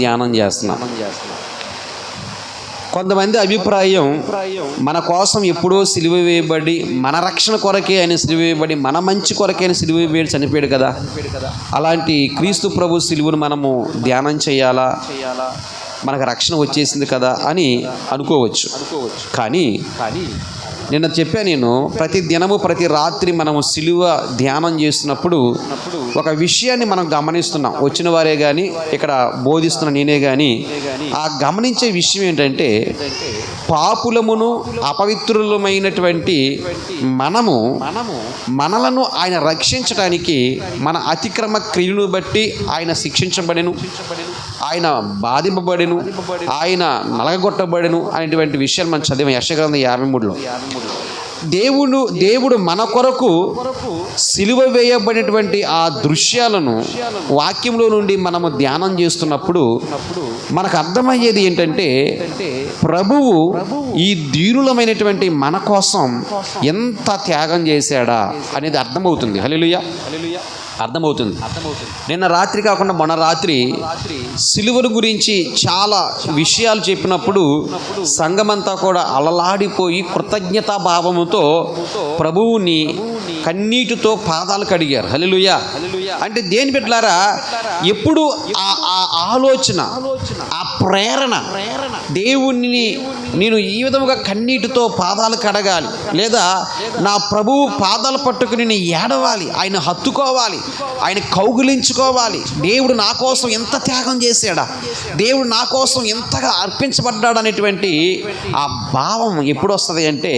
ధ్యానం చేస్తున్నాం. కొంతమంది అభిప్రాయం, మన కోసం ఎప్పుడో సిలువ వేయబడి, మన రక్షణ కొరకే ఆయన సిలువ వేయబడి, మన మంచి కొరకే ఆయన సిలువ వేయబడి చనిపోయాడు కదా, అలాంటి క్రీస్తు ప్రభు సిలువను మనము ధ్యానం చేయాలా, మనకు రక్షణ వచ్చేసింది కదా అని అనుకోవచ్చు. కానీ నిన్న చెప్పాను నేను, ప్రతి దినము ప్రతి రాత్రి మనము సిలువ ధ్యానం చేస్తున్నప్పుడు ఒక విషయాన్ని మనం గమనిస్తున్నాం. వచ్చిన వారే కానీ, ఇక్కడ బోధిస్తున్న నేనే కానీ, ఆ గమనించే విషయం ఏంటంటే, పాపులమును అపవిత్రులమైనటువంటి మనలను ఆయన రక్షించడానికి మన అతిక్రమ క్రియను బట్టి ఆయన శిక్షించబడెను, ఆయన బాధింపబడెను, ఆయన నలగొట్టబడెను అనేటువంటి విషయాలు మనం చదివాం యెషయా గ్రంథం 53లో. దేవుడు మన కొరకు సిలువ వేయబడినటువంటి ఆ దృశ్యాలను వాక్యంలో నుండి మనము ధ్యానం చేస్తున్నప్పుడు మనకు అర్థమయ్యేది ఏంటంటే, ప్రభువు ఈ దీనులమైనటువంటి మన కోసం ఎంత త్యాగం చేశాడా అనేది అర్థమవుతుంది. హల్లెలూయా, అర్థమవుతుంది. నిన్న రాత్రి కాకుండా మొన్న రాత్రి సిలువను గురించి చాలా విషయాలు చెప్పినప్పుడు సంఘమంతా కూడా అలలాడిపోయి కృతజ్ఞతా భావముతో ప్రభువుని కన్నీటితో పాదాలు కడిగారు. హల్లెలూయా. అంటే దేని బిడ్డలారా, ఎప్పుడు ఆ ఆలోచన, ఆ ప్రేరణ, దేవుణ్ణి నేను ఈ విధముగా కన్నీటితో పాదాలు కడగాలి, లేదా నా ప్రభువు పాదాలు పట్టుకుని నేను ఏడవాలి, ఆయన హత్తుకోవాలి, ఆయన కౌగులించుకోవాలి, దేవుడు నా కోసం ఎంత త్యాగం చేశాడా, దేవుడు నా కోసం ఎంతగా అర్పించబడ్డాడు అనేటువంటి ఆ భావం ఎప్పుడు వస్తుంది అంటే,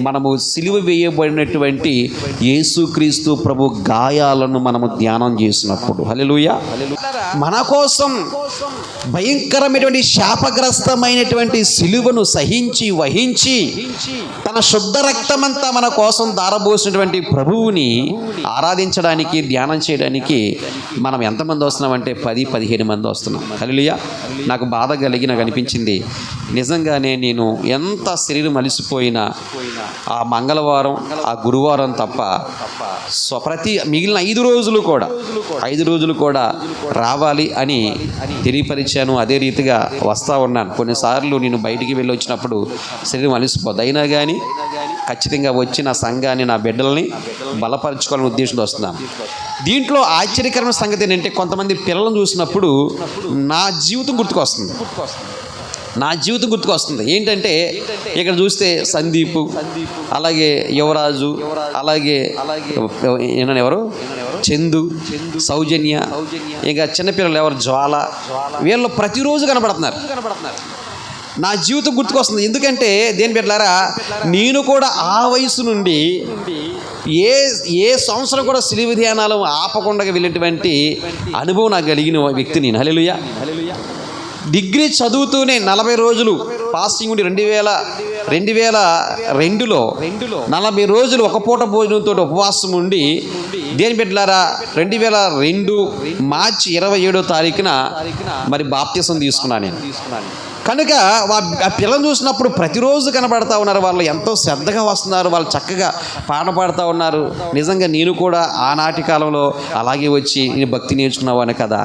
మనము సిలువ వేయబడినటువంటి యేసుక్రీస్తు ప్రభు గాయాలను మనము ధ్యానం చేసినప్పుడు. హల్లెలూయా. మన కోసం భయంకరమైనటువంటి శాపగ్రస్తమైనటువంటి సిలువను సహించి వహించి తన శుద్ధ రక్తమంతా మన కోసం దారబోసినటువంటి ప్రభువుని ఆరాధించడానికి, ధ్యానం చేయడానికి మనం ఎంతమంది వస్తున్నామంటే 10-15 మంది వస్తున్నాం. హల్లెలూయా. నాకు బాధ నాకు అనిపించింది, నిజంగానే నేను ఎంత శరీరం అలిసిపోయినా ఆ మంగళవారం, ఆ గురువారం తప్ప ప్రతి మిగిలిన 5 రోజులు కూడా రావాలి అని తెలియపరిచాను. అదే రీతిగా వస్తూ ఉన్నాను. కొన్నిసార్లు నేను బయటికి వెళ్ళి వచ్చినప్పుడు శరీరం అలిసిపోద్ది, అయినా కానీ ఖచ్చితంగా వచ్చి నా సంఘాన్ని, నా బిడ్డల్ని బలపరచుకోవాలని ఉద్దేశంతో వస్తున్నాను. దీంట్లో ఆశ్చర్యకరమైన సంగతి ఏంటంటే, కొంతమంది పిల్లలను చూసినప్పుడు నా జీవితం గుర్తుకొస్తుంది. ఏంటంటే, ఇక్కడ చూస్తే సందీప్, అలాగే యువరాజు, అలాగే ఎవరు చందు, సౌజన్య, ఇంకా చిన్నపిల్లలు ఎవరు జ్వాల, వీళ్ళు ప్రతిరోజు కనబడుతున్నారు. నా జీవితం గుర్తుకొస్తుంది. ఎందుకంటే దేని బిడ్డలారా, నేను కూడా ఆ వయసు నుండి ఏ సంవత్సరం కూడా సిలువ ధ్యానాలు ఆపకుండా వెళ్ళేటువంటి అనుభవం నాకు కలిగిన వ్యక్తి నేను. హల్లెలూయా. డిగ్రీ చదువుతూనే 40 రోజులు ఫాస్టింగ్ ఉండి 2002లో 40 రోజులు ఒక పూట భోజనంతో ఉపవాసం ఉండి, దేని బిడ్డలారా 2002 మార్చి 27వ తారీఖున మరి బాప్తిసం తీసుకున్నాను నేను. కనుక ఆ పిల్లలు చూసినప్పుడు ప్రతిరోజు కనబడతా ఉన్నారు. వాళ్ళు ఎంతో శ్రద్ధగా వస్తున్నారు, వాళ్ళు చక్కగా పాట పాడుతూ ఉన్నారు. నిజంగా నేను కూడా ఆనాటి కాలంలో అలాగే వచ్చి నేను భక్తి నేర్చుకున్నావాను కదా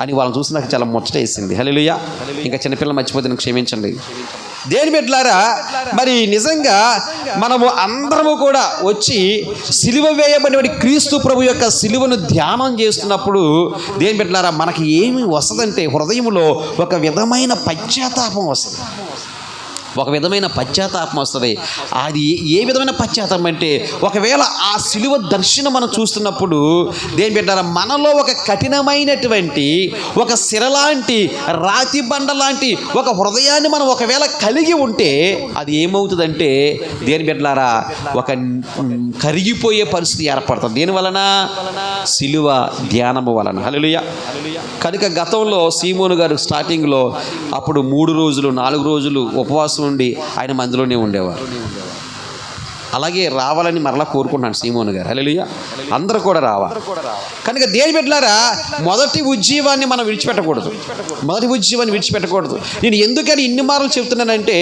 అని వాళ్ళని చూసి నాకు చాలా ముచ్చటేసింది. హల్లెలూయా. ఇంకా చిన్నపిల్లలు మర్చిపోతే నాకు క్షమించండి. దేని బిడ్డలారా, మరి నిజంగా మనము అందరము కూడా వచ్చి సిలువ వేయబడిన క్రీస్తు ప్రభు యొక్క సిలువను ధ్యానం చేస్తున్నప్పుడు దేని బిడ్డలారా, మనకి ఏమి వస్తుందంటే, హృదయంలో ఒక విధమైన పశ్చాత్తాపం వస్తుంది. అది ఏ విధమైన పశ్చాత్తాపం అంటే, ఒకవేళ ఆ సిలువ దర్శనం మనం చూస్తున్నప్పుడు దేని బిడ్డారా, మనలో ఒక కఠినమైనటువంటి, ఒక శిరలాంటి, రాతి బండ లాంటి ఒక హృదయాన్ని మనం ఒకవేళ కలిగి ఉంటే అది ఏమవుతుందంటే దేని బిడ్డలారా, ఒక కరిగిపోయే పరిస్థితి ఏర్పడుతుంది. దేని వలన? సిలువ ధ్యానము వలన. హల్లెలూయా. కనుక గతంలో సీమోను గారు స్టార్టింగ్లో అప్పుడు 3 రోజులు 4 రోజులు ఉపవాసం ఉండి ఆయన మందిలోనే ఉండేవారు. అలాగే రావాలని మరలా కోరుకుంటున్నాను సీమోను గారు. హల్లెలూయా. అందరూ కూడా రావాలి. కనుక దేని బిడ్డలారా, మొదటి ఉజ్జీవాన్ని మనం విడిచిపెట్టకూడదు. మొదటి ఉజ్జీవాన్ని విడిచిపెట్టకూడదు. నేను ఎందుకని ఇన్ని మార్లు చెప్తున్నానంటే,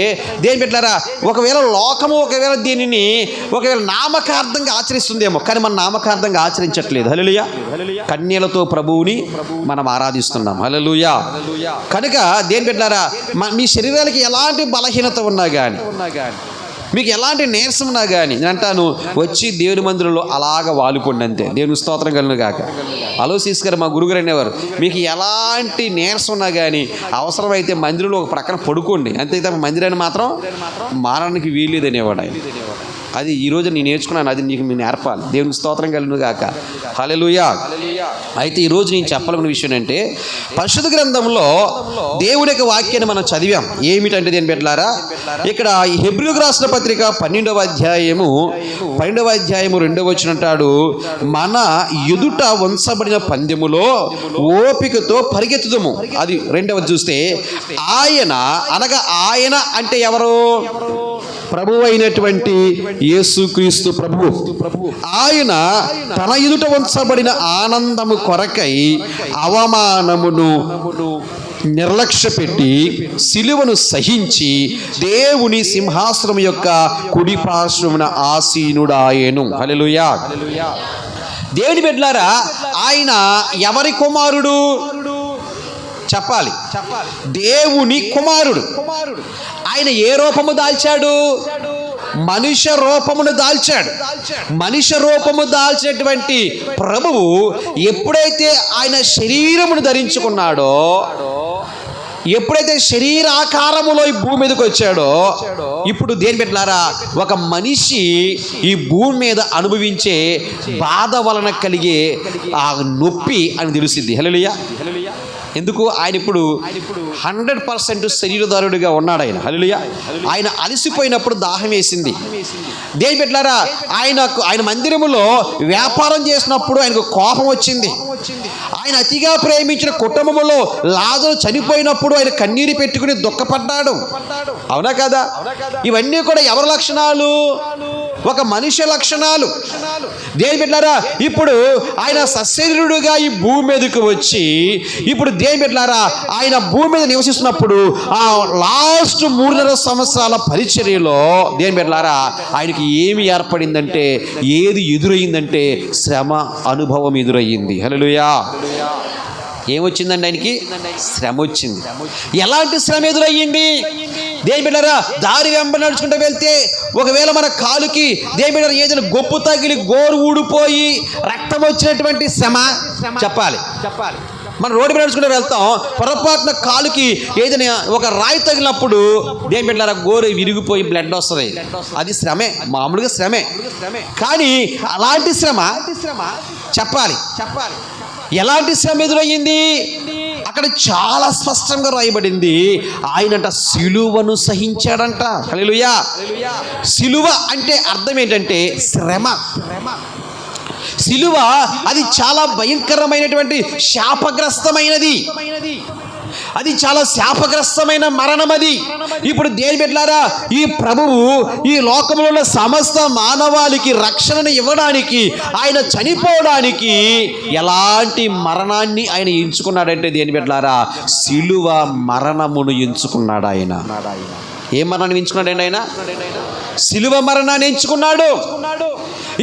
దేని బిడ్డలారా, ఒకవేళ లోకము ఒకవేళ దీనిని ఒకవేళ నామకార్థంగా ఆచరిస్తుందేమో, కానీ మనం నామకార్థంగా ఆచరించట్లేదు. హల్లెలూయా. కన్యలతో ప్రభువుని మనం ఆరాధిస్తున్నాం. హల్లెలూయా. కనుక దేని బిడ్డలారా, మీ శరీరానికి ఎలాంటి బలహీనత ఉన్నా కానీ, మీకు ఎలాంటి నీరసం ఉన్నా కానీ, నేను అంటాను, వచ్చి దేవుని మందిరంలో అలాగ వాలుకోండి అంతే. దేవుని స్తోత్రం కలుగును గాక. అలోసిస్ గారు మా గురుగారు అనేవారు, మీకు ఎలాంటి నీరసం ఉన్నా కానీ అవసరమైతే మందిరంలో ఒక ప్రక్కన పడుకోండి అంతే తప్ప మందిరాన్ని మాత్రం మారడానికి వీల్లేదు అనేవాడు ఆయన. అది ఈరోజు నేను నేర్చుకున్నాను, అది నీకు మీరు నేర్పాలి. దేవుని స్తోత్రం కలుగును గాక. హల్లెలూయా. అయితే ఈరోజు నేను చెప్పాలనుకున్న విషయం అంటే, పరిశుద్ధ గ్రంథంలో దేవుడి యొక్క వాక్యాన్ని మనం చదివాం. ఏమిటంటే దేని బిడ్డలారా, ఇక్కడ హెబ్రీయులకు రాసిన పత్రిక 12వ అధ్యాయము 2వ వచనం అంటాడు, మన ఎదుట ఉంచబడిన పందెములో ఓపికతో పరిగెత్తుదము. అది 2వది చూస్తే, ఆయన అనగా ఆయన అంటే ఎవరు? ప్రభువు అయినటువంటి యేసుక్రీస్తు ప్రభువు. ఆయన తన ఎదుట ఉంచబడిన ఆనందము కొరకై అవమానమును నిర్లక్ష్య పెట్టి సిలువను సహించి దేవుని సింహాసనం యొక్క కుడి పార్శ్వమున ఆసీనుడాయెను. హల్లెలూయా. దేవుని బిడ్డలారా, ఆయన ఎవరి కుమారుడు చెప్పాలి? దేవుని కుమారుడు. ఆయన ఏ రూపము దాల్చాడు? మనుష్య రూపమును దాల్చాడు. మనుష్య రూపము దాల్చినటువంటి ప్రభువు ఎప్పుడైతే ఆయన శరీరమును ధరించుకున్నాడో, ఎప్పుడైతే శరీరాకారములో ఈ భూమి మీదకి వచ్చాడో, ఇప్పుడు దేని బిడ్డలారా, ఒక మనిషి ఈ భూమి మీద అనుభవించే బాధ వలన కలిగే ఆ నొప్పి అని తెలిసింది. హల్లెలూయా. ఎందుకు? ఆయన ఇప్పుడు 100% శరీరధారుడిగా ఉన్నాడు ఆయన. హల్లెలూయా. ఆయన అలసిపోయినప్పుడు దాహం వేసింది. దేని బిడ్డలారా, ఆయన మందిరములో వ్యాపారం చేసినప్పుడు ఆయనకు కోపం వచ్చింది. ఆయన అతిగా ప్రేమించిన కుటుంబములో లాజరు చనిపోయినప్పుడు ఆయన కన్నీరు పెట్టుకుని దుఃఖపడ్డాడు. అవునా కదా? ఇవన్నీ కూడా ఎవరి లక్షణాలు? ఒక మనిషి లక్షణాలు. దేని బిడ్డలారా, ఇప్పుడు ఆయన సశరీరుడుగా ఈ భూమి మీదకు వచ్చి, ఇప్పుడు దేని బిడ్డలారా, ఆయన భూమి మీద నివసిస్తున్నప్పుడు ఆ లాస్ట్ 3.5 సంవత్సరాల పరిచర్యలో దేని బిడ్డలారా, ఆయనకి ఏమి ఏర్పడిందంటే, ఏది ఎదురయ్యిందంటే శ్రమ అనుభవం ఎదురయ్యింది. హల్లెలూయా. ఏమొచ్చిందండి? ఆయనకి శ్రమ వచ్చింది. ఎలాంటి శ్రమ ఎదురయ్యింది? దేని బిడ్డలారా, దారి వెంబ నడుచుకుంటూ వెళ్తే ఒకవేళ మన కాలుకి దేని బిడ్డలారా ఏదైనా గొప్పు తగిలి గోరు ఊడిపోయి రక్తం వచ్చినటువంటి శ్రమ చెప్పాలి. మనం రోడ్డు మీద నడుచుకుంటూ వెళ్తాం, పొరపాటున కాలుకి ఏదైనా ఒక రాయి తగిలినప్పుడు దేని బిడ్డలారా గోరు విరిగిపోయి బ్లడ్ వస్తుంది. అది శ్రమే, మామూలుగా శ్రమే. కానీ అలాంటి శ్రమ చెప్పాలి. ఎలాంటి శ్రమ ఎదురయ్యింది? అక్కడ చాలా స్పష్టంగా రాయబడింది, ఆయనంట సిలువను సహించాడంట. హల్లెలూయా. సిలువ అంటే అర్థం ఏంటంటే శ్రమ. సిలువ అది చాలా భయంకరమైనటువంటి శాపగ్రస్తమైనది. అది చాలా శాపగ్రస్తమైన మరణం అది. ఇప్పుడు దేని బిడ్డలారా, ఈ ప్రభువు ఈ లోకంలో ఉన్న సమస్త మానవాళికి రక్షణను ఇవ్వడానికి, ఆయన చనిపోవడానికి ఎలాంటి మరణాన్ని ఆయన ఎంచుకున్నాడంటే దేని బిడ్డలారా, సిలువ మరణమును ఎంచుకున్నాడు ఆయన. ఏ మరణాన్ని ఎంచుకున్నాడండి ఆయన? సిలువ మరణాన్ని ఎంచుకున్నాడు.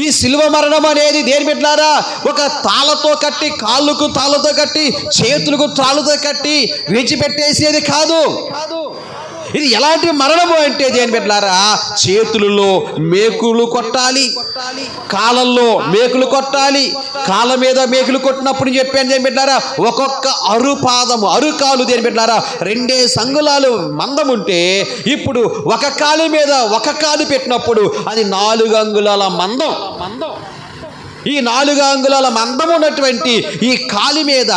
ఈ సిలువ మరణం అనేది దేని బిడ్డలారా, ఒక తాళ్ళతో కట్టి, కాళ్ళకు తాళ్ళతో కట్టి, చేతులకు తాళ్ళతో కట్టి విడిచిపెట్టేసేది కాదు. ఇది ఎలాంటి మరణము అంటే దేని బిడ్డలారా, చేతులలో మేకులు కొట్టాలి, కాళ్ళల్లో మేకులు కొట్టాలి. కాళ్ళ మీద మేకులు కొట్టినప్పుడు చెప్పాను దేని బిడ్డలారా, ఒక్కొక్క అరుపాదము అరుకాలు దేని బిడ్డలారా 2 అంగుళాలు మందం ఉంటే, ఇప్పుడు ఒక కాలు మీద ఒక కాలు పెట్టినప్పుడు అది 4 అంగుళాల మందం. ఈ 4 అంగుళాల మందం ఉన్నటువంటి ఈ కాలి మీద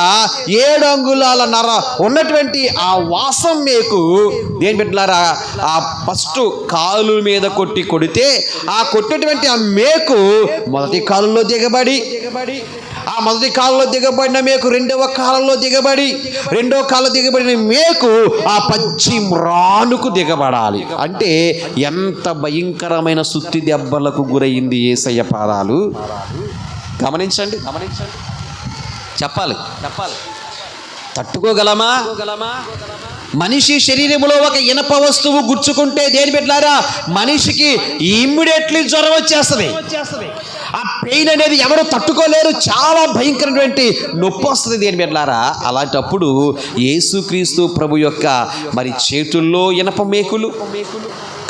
7 అంగుళాల నర ఉన్నటువంటి ఆ వాసం మేకు దేని బిడ్డలారా, ఆ ఫస్ట్ కాలు మీద కొడితే ఆ కొట్టినటువంటి ఆ మేకు మొదటి కాలులో దిగబడి ఆ మొదటి కాలంలో దిగబడిన మేకు రెండవ కాలంలో దిగబడిన మేకు ఆ పచ్చి మ్రానుకు దిగబడాలి. అంటే ఎంత భయంకరమైన సుత్తి దెబ్బలకు గురైంది యేసయ్య పాదాలు. గమనించండి. చెప్పాలి. తట్టుకోగలమా? మనిషి శరీరంలో ఒక ఇనప వస్తువు గుచ్చుకుంటే దేని బిడ్డలారా మనిషికి ఇమ్మీడియట్లీ జ్వరం వచ్చేస్తుంది. ఆ పెయిన్ అనేది ఎవరు తట్టుకోలేరు. చాలా భయంకరమైనటువంటి నొప్పి వస్తుంది దేని బిడ్డలారా. అలాంటప్పుడు యేసుక్రీస్తు ప్రభు యొక్క మరి చేతుల్లో ఇనప మేకులు,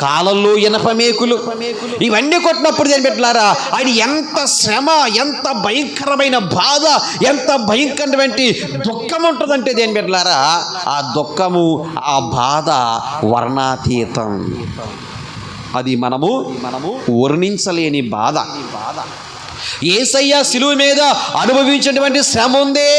కాళ్ళల్లో ఇనప మేకులు ఇవన్నీ కొట్టినప్పుడు దేని బిడ్డలారా ఆయన ఎంత శ్రమ, ఎంత భయంకరమైన బాధ, ఎంత భయంకరమైన దుఃఖం ఉంటుందంటే దేని బిడ్డలారా ఆ దుఃఖము, ఆ బాధ వర్ణాతీతం. అది మనము వర్ణించలేని బాధ. యేసయ్య శిలువ మీద అనుభవించినటువంటి శ్రమ ఉంది.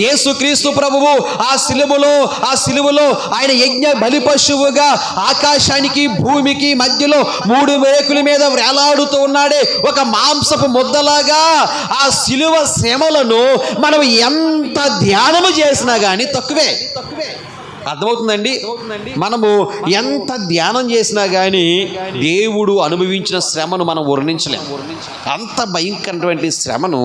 యేసుక్రీస్తు ప్రభువు ఆ సిలువలో ఆయన యజ్ఞ బలి పశువుగా ఆకాశానికి భూమికి మధ్యలో 3 మేకుల మీద వేలాడుతూ ఉన్నాడే ఒక మాంసపు ముద్దలాగా. ఆ సిలువ శ్రమలను మనం ఎంత ధ్యానము చేసినా కానీ తక్కువే. అర్థమవుతుందండి. మనము ఎంత ధ్యానం చేసినా కానీ దేవుడు అనుభవించిన శ్రమను మనం వర్ణించలేము. అంత భయంకరమైన శ్రమను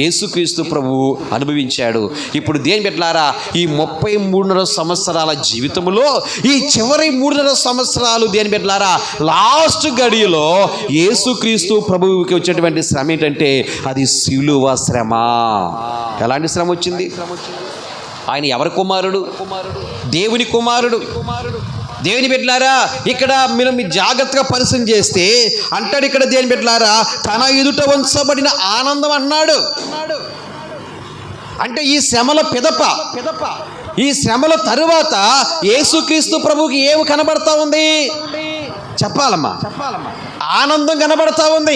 యేసుక్రీస్తు ప్రభువు అనుభవించాడు. ఇప్పుడు దేని బిడ్డలారా ఈ 33.5 సంవత్సరాల జీవితంలో ఈ చివరి 3.5 సంవత్సరాలు దేని బిడ్డలారా లాస్ట్ గడియలో యేసుక్రీస్తు ప్రభువుకి వచ్చేటువంటి శ్రమ ఏంటంటే అది సిలువ శ్రమ. ఎలాంటి శ్రమ వచ్చింది? ఆయన ఎవరి కుమారుడు? దేవుని కుమారుడు. దేవుని బిడ్డలారా ఇక్కడ మీరు జాగ్రత్తగా పరిశీలన చేస్తే అంటాడు ఇక్కడ దేని బిడ్డలారా తన ఎదుట ఉంచబడిన ఆనందం అన్నాడు. అంటే ఈ శ్రమల పిదప, ఈ శ్రమల తరువాత యేసుక్రీస్తు ప్రభువుకి ఏమి కనబడతా ఉంది? చెప్పాలమ్మా ఆనందం కనబడతా ఉంది.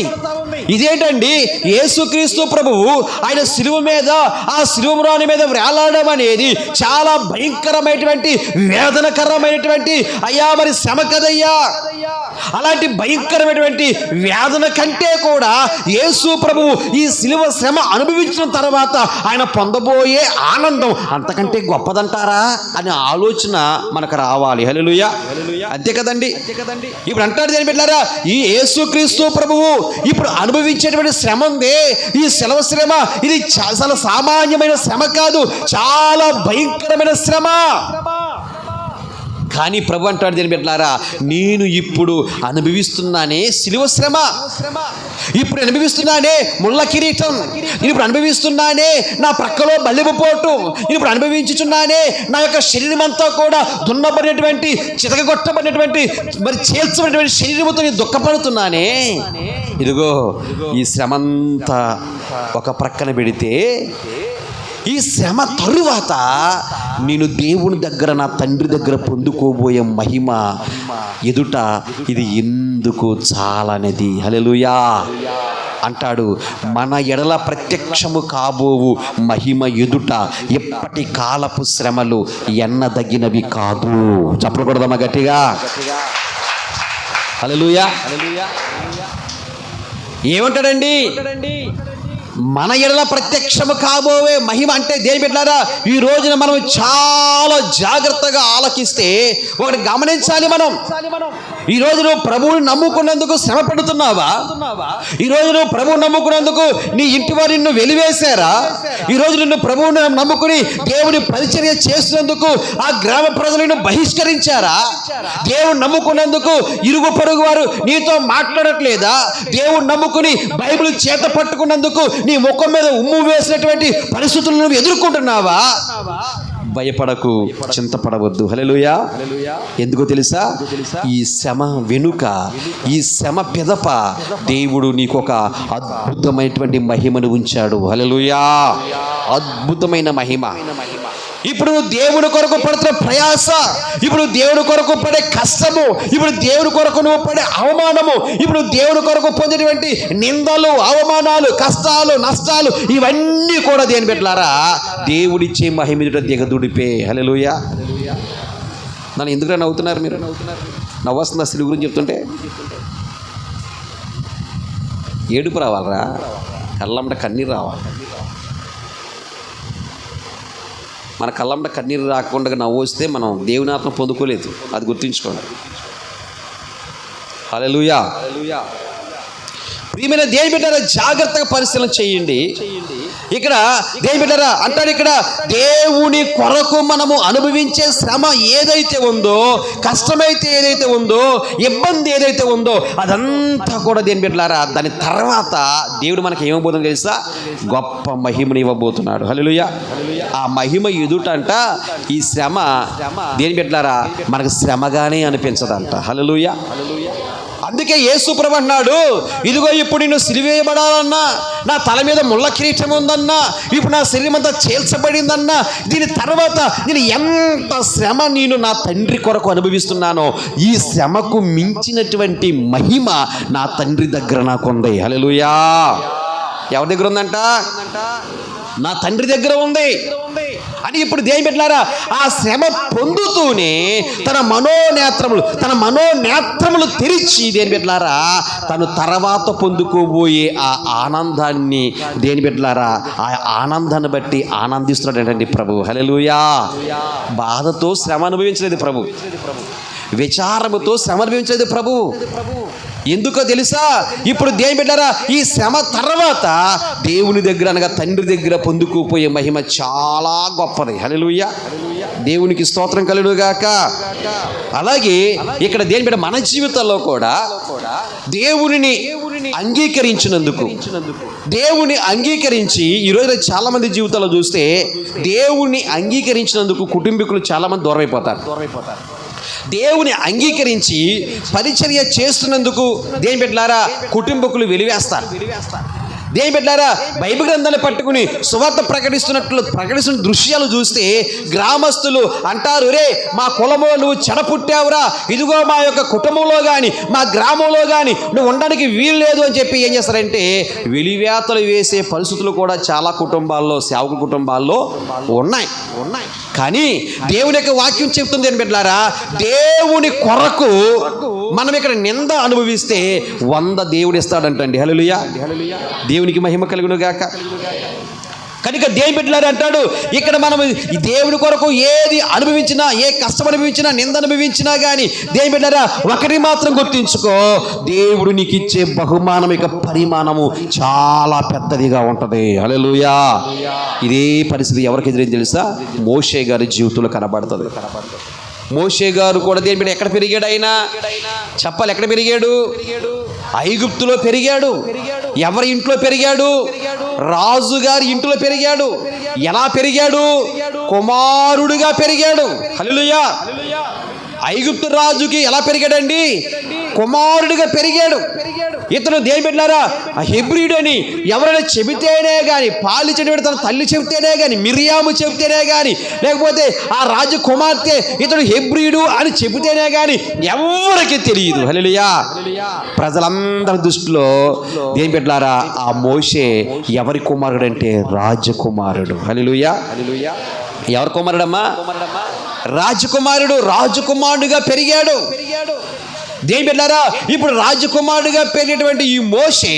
ఇదేంటండి యేసుక్రీస్తు ప్రభువు ఆయన సిలువ మీద ఆ సిలువరాని మీద వేలాడడం అనేది చాలా భయంకరమైనటువంటి వేదనకరమైనటువంటి అయ్యా మరి శ్రమ కదయ్యా. అలాంటి భయంకరమైనటువంటి వేదన కంటే కూడా యేసు ప్రభువు ఈ సిలువ శ్రమ అనుభవించిన తర్వాత ఆయన పొందబోయే ఆనందం అంతకంటే గొప్పదంటారా అనే ఆలోచన మనకు రావాలి. హల్లెలూయా. అంతే కదండి. ఇప్పుడు అంటాడు దేని బిడ్డలారా ఈ యేసుక్రీస్తు ప్రభువు ఇప్పుడు అనుభవించేటువంటి శ్రమ ఉంది. ఈ సిలువ శ్రమ ఇది చాలా సామాన్యమైన శ్రమ కాదు, చాలా భయంకరమైన శ్రమ. కానీ ప్రభు అంటాడు దేని బిడ్డలారా నేను ఇప్పుడు అనుభవిస్తున్నానే సిలువ శ్రమ, ఇప్పుడు అనుభవిస్తున్నానే ముళ్ళ కిరీటం, ఇప్పుడు అనుభవిస్తున్నానే నా ప్రక్కలో బల్లెపు పోటు, ఇప్పుడు అనుభవించుచున్నానే నా యొక్క శరీరం అంతా కూడా దున్నబడినటువంటి చితకగొట్టబడినటువంటి మరి చేల్చబడినటువంటి శరీరంతో నేను దుఃఖపడుతున్నానే. ఇదిగో ఈ శ్రమంతా ఒక ప్రక్కన పెడితే ఈ శ్రమ తరువాత నేను దేవుని దగ్గర నా తండ్రి దగ్గర పొందుకోబోయే మహిమ ఎదుట ఇది ఎందుకు చాలనేది. హల్లెలూయా అంటాడు. మన ఎడల ప్రత్యక్షము కాబోవు మహిమ ఎదుట ఎప్పటి కాలపు శ్రమలు ఎన్నదగినవి కాదు. చెప్పకూడదమ్మా గట్టిగా. హల్లెలూయా. ఏమంటాడండి? మన ఎడల ప్రత్యక్షము కాబోవే మహిమ అంటే దేని బిడ్డలారా ఈ రోజున మనం చాలా జాగ్రత్తగా ఆలకిస్తే ఒకటి గమనించాలి. మనం ఈ రోజు నువ్వు ప్రభువుని నమ్ముకున్నందుకు శ్రమ పడుతున్నావా? ఈ రోజు నువ్వు ప్రభువుని నమ్ముకున్నందుకు నీ ఇంటి వారు నిన్ను వెలివేశారా? ఈ రోజు నిన్ను ప్రభువుని నమ్ముకుని దేవుని పరిచర్య చేస్తున్నందుకు ఆ గ్రామ ప్రజలను బహిష్కరించారా? దేవుని నమ్ముకున్నందుకు ఇరుగు పొరుగు వారు నీతో మాట్లాడట్లేదా? దేవుని నమ్ముకుని బైబిల్ చేత పట్టుకున్నందుకు నీ ముఖం మీద ఉమ్ము వేసినటువంటి పరిస్థితులను నువ్వు ఎదుర్కొంటున్నావా? భయపడకు, చింతపడవద్దు. హల్లెలూయా. ఎందుకో తెలుసా? ఈ శ్రమ వెనుక, ఈ శ్రమ పిదప దేవుడు నీకు ఒక అద్భుతమైనటువంటి మహిమను ఉంచాడు. హల్లెలూయా. అద్భుతమైన మహిమ. ఇప్పుడు దేవుని కొరకు పడుతున్న ప్రయాస, ఇప్పుడు దేవుని కొరకు పడే కష్టము, ఇప్పుడు దేవుని కొరకు నువ్వు పడే అవమానము, ఇప్పుడు దేవుని కొరకు పొందేటువంటి నిందలు, అవమానాలు, కష్టాలు, నష్టాలు ఇవన్నీ కూడా దేని బిడ్డలారా దేవుడిచ్చే మహిమ ఎదుట దిగదుడిపే. హల్లెలూయా. నన్ను ఎందుకు నవ్వుతున్నారు మీరు? నవ్వొస్తుంది అసలు గురించి చెప్తుంటే. ఏడుపు రావాలరా? కళ్ళంట కన్నీరు రావాలి. మన కళ్ళంట కన్నీరు రాకుండా నవ్వు వస్తే మనం దేవుని ఆత్మ పొందుకోలేదు. అది గుర్తుంచుకోండి. హల్లెలూయా. ప్రియమైన దేవుని బిడ్డలారా, జాగ్రత్తగా పరిశీలన చేయండి. ఇక్కడ దేవుని బిడ్డలారా అంటాడు, ఇక్కడ దేవుని కొరకు మనము అనుభవించే శ్రమ ఏదైతే ఉందో, కష్టమైతే ఏదైతే ఉందో, ఇబ్బంది ఏదైతే ఉందో, అదంతా కూడా దేవుని బిడ్డలారా దాని తర్వాత దేవుడు మనకి ఏమబోతుందో తెలుసా? గొప్ప మహిమను ఇవ్వబోతున్నాడు. హల్లెలూయా. ఆ మహిమ ఎదుటంట ఈ శ్రమ దేవుని బిడ్డలారా మనకు శ్రమగానే అనిపించదంట. హల్లెలూయా. అందుకే యేసు ప్రభువు అన్నాడు, ఇదిగో ఇప్పుడు నేను సిలువేయబడాలన్నా, నా తల మీద ముళ్ళ కిరీటం ఉందన్నా, ఇప్పుడు నా శరీరం అంతా చేల్చబడిందన్నా, దీని తర్వాత నేను ఎంత శ్రమ నేను నా తండ్రి కొరకు అనుభవిస్తున్నానో, ఈ శ్రమకు మించినటువంటి మహిమ నా తండ్రి దగ్గర నాకు ఉంది. హల్లెలూయా. ఎవరి దగ్గర ఉందంట? నా తండ్రి దగ్గర ఉంది అని ఇప్పుడు దేవుని బిడ్డలారా ఆ శ్రమ పొందుతూనే తన మనోనేత్రములు తెరిచి దేవుని బిడ్డలారా తను తర్వాత పొందుకోబోయే ఆ ఆనందాన్ని దేవుని బిడ్డలారా ఆ ఆనందాన్ని బట్టి ఆనందిస్తున్నాడండి ప్రభు. హల్లెలూయా. బాధతో శ్రమ అనుభవించలేదు ప్రభు, విచారముతో శ్రమ అనుభవించలేదు ప్రభు. ఎందుకో తెలుసా? ఇప్పుడు దేవుని బిడ్డలారా ఈ శ్రమ తర్వాత దేవుని దగ్గర అనగా తండ్రి దగ్గర పొందుకుపోయే మహిమ చాలా గొప్పది. హల్లెలూయా. దేవునికి స్తోత్రం కలుగుగాక. అలాగే ఇక్కడ దేవుని బిడ్డ మన జీవితాల్లో కూడా దేవునిని అంగీకరించినందుకు, దేవుని అంగీకరించి ఈరోజు చాలా మంది జీవితాల్లో చూస్తే దేవుని అంగీకరించినందుకు కుటుంబీకులు చాలా మంది దూరం అయిపోతారు. దేవుని అంగీకరించి పరిచర్య చేస్తున్నందుకు దేవుని బిడ్డలారా కుటుంబకులు వెలివేస్తారు. దేవుని బిడ్డలారా బైబిల్ గ్రంథాన్ని పట్టుకుని సువార్త ప్రకటిస్తున్న దృశ్యాలు చూస్తే గ్రామస్తులు అంటారు, రే మా కులంలో నువ్వు చెడపుట్టావురా, ఇదిగో మా యొక్క కుటుంబంలో కానీ మా గ్రామంలో కానీ నువ్వు ఉండడానికి వీలు లేదు అని చెప్పి ఏం చేస్తారంటే వెలివేతలు వేసే పరిస్థితులు కూడా చాలా కుటుంబాల్లో, సేవకుల కుటుంబాల్లో ఉన్నాయి. కానీ దేవుని యొక్క వాక్యం చెప్తుంది అని బిడ్డలారా, దేవుని కొరకు మనం ఇక్కడ నింద అనుభవిస్తే 100 దేవుడు ఇస్తాడంటండి. హల్లెలూయా. దేవునికి మహిమ కలుగును గాక. కనుక దేవుని బిడ్డలారా అంటాడు, ఇక్కడ మనం ఈ దేవుని కొరకు ఏది అనుభవించినా, ఏ కష్టం అనుభవించినా, నింద అనుభవించినా కానీ దేవుని బిడ్డలారా ఒకటి మాత్రం గుర్తించుకో, దేవుడు నీకు ఇచ్చే బహుమానం యొక్క పరిమాణము చాలా పెద్దదిగా ఉంటుంది. హల్లెలూయా. ఇదే పరిస్థితి ఎవరికి ఎదురైంది తెలుసా? మోషే గారి జీవితంలో కనబడుతుంది. మోషే గారు కూడా దేవుని బిడ్డ ఎక్కడ పెరిగాడు? ఆయన చెప్పాలి, ఎక్కడ పెరిగాడు? ఐగుప్తులో పెరిగాడు. ఎవరి ఇంట్లో పెరిగాడు? రాజుగారి ఇంట్లో పెరిగాడు. ఎలా పెరిగాడు? కుమారుడుగా పెరిగాడు. హల్లెలూయా. ఐగుప్తు రాజుకి ఎలా పెరిగాడండి? కుమారుడిగా పెరిగాడు. ఇతను దేవుని బిడ్డలారా హెబ్రీయుడు అని ఎవరైనా చెబితేనే కానీ, పాలించేటువంటి తన తల్లి చెబితేనే కానీ, మిరియాము చెబితేనే కానీ, లేకపోతే ఆ రాజు కుమార్తె ఇతడు హెబ్రీయుడు అని చెబితేనే కానీ ఎవరికి తెలియదు. హల్లెలూయా. ప్రజలందరి దృష్టిలో దేవుని బిడ్డలారా ఆ మోషే ఎవరి కుమారుడు అంటే రాజకుమారుడు. హల్లెలూయా. ఎవరి కుమారుడమ్మా? రాజకుమారుడుగా పెరిగాడు. దేవుని బిడ్డలారా ఇప్పుడు రాజకుమారుడిగా పెరిగినటువంటి ఈ మోషే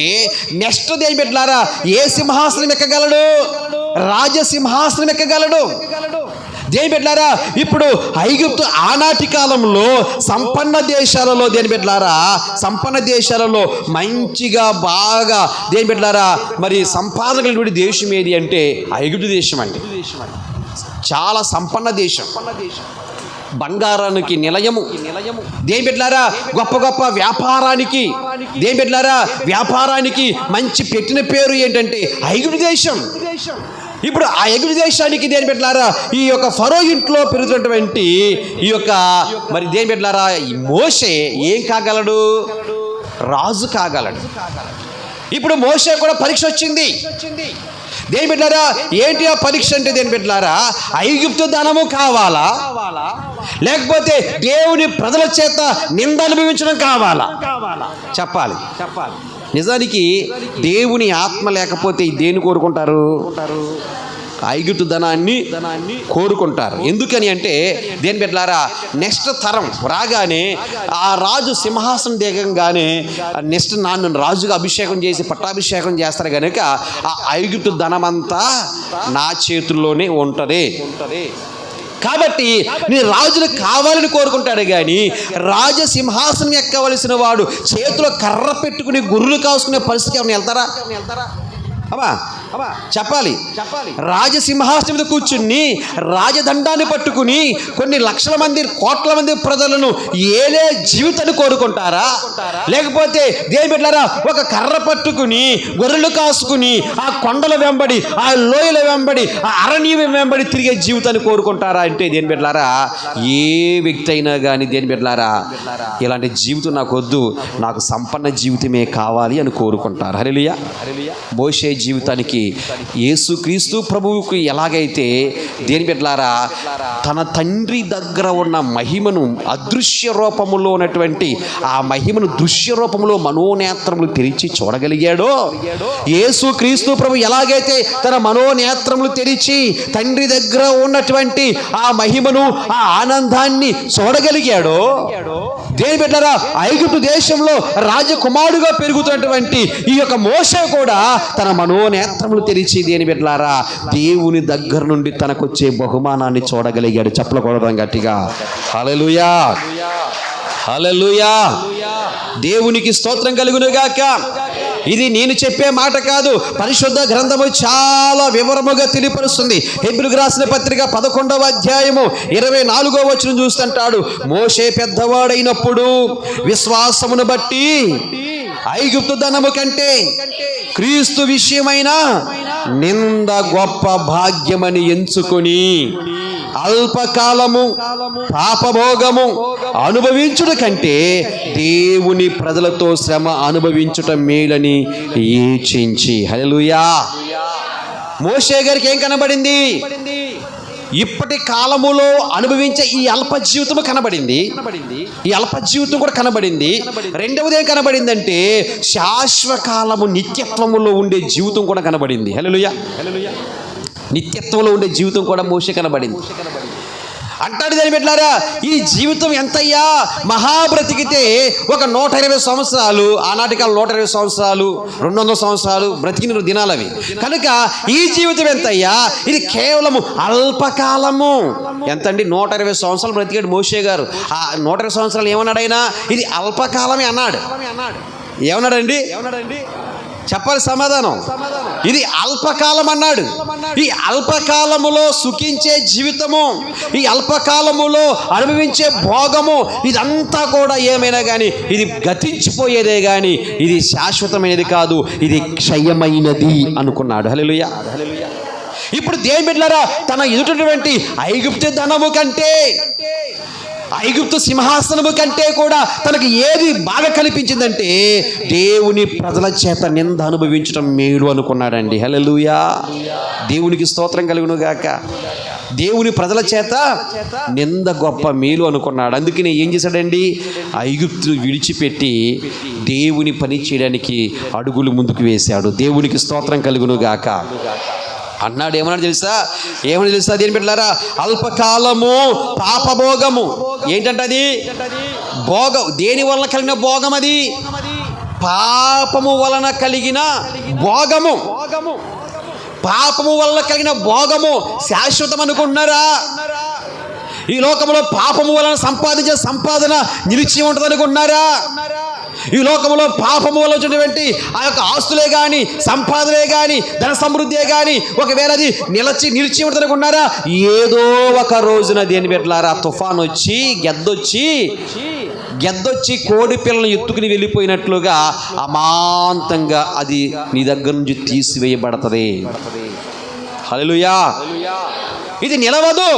నెక్స్ట్ దేవుని బిడ్డలారా ఏ సింహాసనం ఎక్కగలడు? రాజసింహాసనం ఎక్కగలడు. దేవుని బిడ్డలారా ఇప్పుడు ఐగుప్తు ఆనాటి కాలంలో సంపన్న దేశాలలో దేవుని బిడ్డలారా సంపన్న దేశాలలో మంచిగా బాగా దేవుని బిడ్డలారా మరి సంపాదకులైనటువంటి దేశం ఏది అంటే ఐగుప్తు దేశం అండి. చాలా సంపన్న దేశం, బంగారానికి నిలయము. దేవుని బిడ్డలారా గొప్ప గొప్ప వ్యాపారానికి, దేవుని బిడ్డలారా వ్యాపారానికి మంచి పెట్టిన పేరు ఏంటంటే ఐగుప్తు దేశం. ఇప్పుడు ఆ ఐగుప్తు దేశానికి దేవుని బిడ్డలారా ఈ యొక్క ఫరో ఇంట్లో పెరుగుతున్నటువంటి ఈ యొక్క మరి దేవుని బిడ్డలారా ఈ మోషే ఏం కాగలడు? రాజు కాగలడు. ఇప్పుడు మోషే కూడా పరీక్ష వచ్చింది. దేవుని బిడ్డలారా ఏంటి ఆ పరీక్ష అంటే దేవుని బిడ్డలారా ఐగుప్తు ధనము కావాలా, లేకపోతే దేవుని ప్రజల చేత నింద అనుభవించడం కావాలా? చెప్పాలి. నిజానికి దేవుని ఆత్మ లేకపోతే దేన్ని కోరుకుంటారు? ఐగుప్తు ధనాన్ని కోరుకుంటారు. ఎందుకని అంటే దేని బిడ్డలారా, నెక్స్ట్ తరం రాగానే ఆ రాజు సింహాసనం దిగంగానే నెక్స్ట్ నన్ను రాజుగా అభిషేకం చేసి పట్టాభిషేకం చేస్తారు కనుక ఆ ఐగుప్తు ధనమంతా నా చేతుల్లోనే ఉంటుంది. కాబట్టి నేను రాజును కావాలని కోరుకుంటాడు కానీ రాజసింహాసనం ఎక్కవలసిన వాడు చేతిలో కర్ర పెట్టుకుని గుర్రులు కాసుకునే పరిస్థితి ఎవరిని వెళ్తారా? అమ్మా చెప్పాలి. రాజసింహాసనం మీద కూర్చుని రాజదండాన్ని పట్టుకుని కొన్ని లక్షల మంది కోట్ల మంది ప్రజలను ఏలే జీవితాన్ని కోరుకుంటారా? లేకపోతే దేని బిడ్డలారా, ఒక కర్ర పట్టుకుని గొర్రెలు కాసుకుని ఆ కొండల వెంబడి, ఆ లోయల వెంబడి, ఆ అరణ్యం వెంబడి తిరిగే జీవితాన్ని కోరుకుంటారా? అంటే దేని బిడ్డలారా, ఏ వ్యక్తి అయినా కానీ దేని బిడ్డలారా, ఇలాంటి జీవితం నాకు వద్దు, నాకు సంపన్న జీవితమే కావాలి అని కోరుకుంటారు. హల్లెలూయా. మోషే జీవితానికి యేసుక్రీస్తు ప్రభువుకు ఎలాగైతే దేని బిడ్డలారా తన తండ్రి దగ్గర ఉన్న మహిమను అదృశ్య రూపములో ఉన్నటువంటి ఆ మహిమను దృశ్య రూపంలో మనోనేత్రములు తెరిచి చూడగలిగాడో, యేసుక్రీస్తు ప్రభు ఎలాగైతే తన మనోనేత్రములు తెరిచి తండ్రి దగ్గర ఉన్నటువంటి ఆ మహిమను ఆ ఆనందాన్ని చూడగలిగాడో, దేని బిడ్డలారా ఐగుప్తు దేశంలో రాజకుమారుడుగా పెరుగుతున్నటువంటి ఈ యొక్క మోషే కూడా తన మనోనేత్రములు తెరిచి దేని బిడ్డలారా దేవుని దగ్గర నుండి తనకొచ్చే బహుమానాన్ని చూడగలిగాడు. చప్పలు కొడదాం గట్టిగా. హల్లెలూయా, హల్లెలూయా. దేవునికి స్తోత్రం కలుగును గాక. ఇది నేను చెప్పే మాట కాదు, పరిశుద్ధ గ్రంథము చాలా వివరముగా తెలియపరుస్తుంది. హెబ్రీయులకు రాసిన పత్రిక 11వ అధ్యాయము 24వ వచనం చూస్తుంటాడు, మోషే పెద్దవాడైనప్పుడు విశ్వాసమును బట్టి ఐగుప్తు ధనము కంటే క్రీస్తు విషయమైన నింద గొప్ప భాగ్యమని ఎంచుకొని అల్పకాలము పాపభోగము అనుభవించుట కంటే దేవుని ప్రజలతో శ్రమ అనుభవించుట మేలని యోచించి. హల్లెలూయా. మోషే గారికి ఏం కనబడింది? ఇప్పటి కాలములో అనుభవించే ఈ అల్ప జీవితం కనబడింది, ఈ అల్ప జీవితం కూడా కనబడింది. రెండవది ఏం కనబడిందంటే శాశ్వత కాలము నిత్యత్వములో ఉండే జీవితం కూడా కనబడింది. హల్లెలూయా. నిత్యత్వంలో ఉండే జీవితం కూడా మోషే కనబడింది. అంటాడు దాని బిడ్డలారా, ఈ జీవితం ఎంతయ్యా, మహాబ్రతికితే ఒక 120 సంవత్సరాలు, ఆనాటి కాలం 120 సంవత్సరాలు 200 సంవత్సరాలు బ్రతికిన దినాలు అవి. కనుక ఈ జీవితం ఎంతయ్యా, ఇది కేవలము అల్పకాలము. ఎంతండి? 120 సంవత్సరాలు బ్రతికాడు మోషే గారు. ఆ 120 సంవత్సరాలు ఏమన్నాడు ఆయన? ఇది అల్పకాలమే అన్నాడు. ఏమన్నాడండి? చెప్పాలి సమాధానం. ఇది అల్పకాలం అన్నాడు. ఈ అల్పకాలములో సుఖించే జీవితము, ఈ అల్పకాలములో అనుభవించే భోగము, ఇదంతా కూడా ఏమైనా కానీ ఇది గతించిపోయేదే కానీ ఇది శాశ్వతమైనది కాదు, ఇది క్షయమైనది అనుకున్నాడు. హల్లెలూయా. ఇప్పుడు దేవుని బిడ్డలారా, తన ఎదుటటువంటి ఐగుప్తు ధనము కంటే, ఐగుప్తు సింహాసనము కంటే కూడా తనకు ఏది బాగా కనిపించిందంటే దేవుని ప్రజల చేత నింద అనుభవించడం మేలు అనుకున్నాడండి. హల్లెలూయా. దేవునికి స్తోత్రం కలుగును గాక. దేవుని ప్రజల చేత నింద గొప్ప మేలు అనుకున్నాడు. అందుకని ఏం చేశాడండి? ఐగుప్తును విడిచిపెట్టి దేవుని పని చేయడానికి అడుగులు ముందుకు వేశాడు. దేవునికి స్తోత్రం కలుగును గాక. అన్నాడు. ఏమన్నాడు తెలుసా? ఏమని తెలుసా దేని బిడ్డలారా? అల్పకాలము పాపభోగము. ఏంటంటే అది భోగం. దేని వలన కలిగిన భోగం? అది పాపము వలన కలిగిన భోగము. పాపము వలన కలిగిన భోగము శాశ్వతం అనుకుంటున్నారా? ఈ లోకంలో పాపము వలన సంపాదించే సంపాదన నిలిచి ఉంటుంది అనుకుంటున్నారా? ఈ లోకంలో పాపము వల్ల వచ్చినటువంటి ఆ యొక్క ఆస్తులే కానీ, సంపాదనే కానీ, ధన సమృద్ధే కానీ ఒకవేళ అది నిలిచి ఉంటుంది అనుకున్నారా? ఏదో ఒక రోజున దేని బిడ్డలారా తుఫాన్ వచ్చి గెద్దొచ్చి కోడి పిల్లలను ఎత్తుకుని వెళ్ళిపోయినట్లుగా అమాంతంగా అది నీ దగ్గర నుంచి తీసివేయబడుతుంది. హల్లెలూయా. ఇది నిలవదు.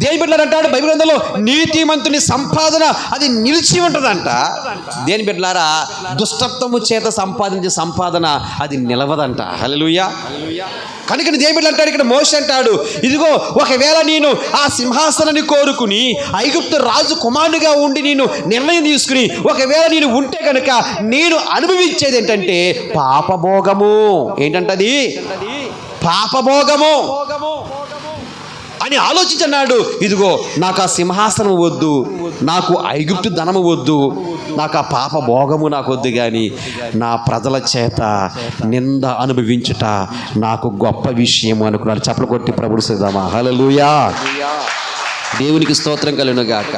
దేని బిడ్డలారా అంటాడు బైబిల్ గ్రంథంలో, నీతిమంతుని సంపాదన అది నిలిచి ఉంటుందంట. దేని బిడ్డలారా, దుష్టత్వము చేత సంపాదించే సంపాదన అది నిలవదంట. హల్లెలూయా. కనుక దేని బిడ్డలు అంటాడు ఇక్కడ మోషే అంటాడు, ఇదిగో ఒకవేళ నేను ఆ సింహాసనాన్ని కోరుకుని ఐగుప్తు రాజు కుమారునిగా ఉండి నేను నిర్ణయం తీసుకుని ఒకవేళ నేను ఉంటే కనుక నేను అనుభవించేది ఏంటంటే పాపభోగము. ఏంటంటది? పాపభోగము అని ఆలోచించన్నాడు. ఇదిగో నాకు ఆ సింహాసనం వద్దు, నాకు ఐగుప్తు ధనము వద్దు, నాకు ఆ పాప భోగము నాకు వద్దు, కానీ నా ప్రజల చేత నింద అనుభవించుట నాకు గొప్ప విషయం అనుకున్నాడు. చప్పలు కొట్టి ప్రభుడు సిద్ధమా. హల్లెలూయా. దేవునికి స్తోత్రం కలుగును గాక.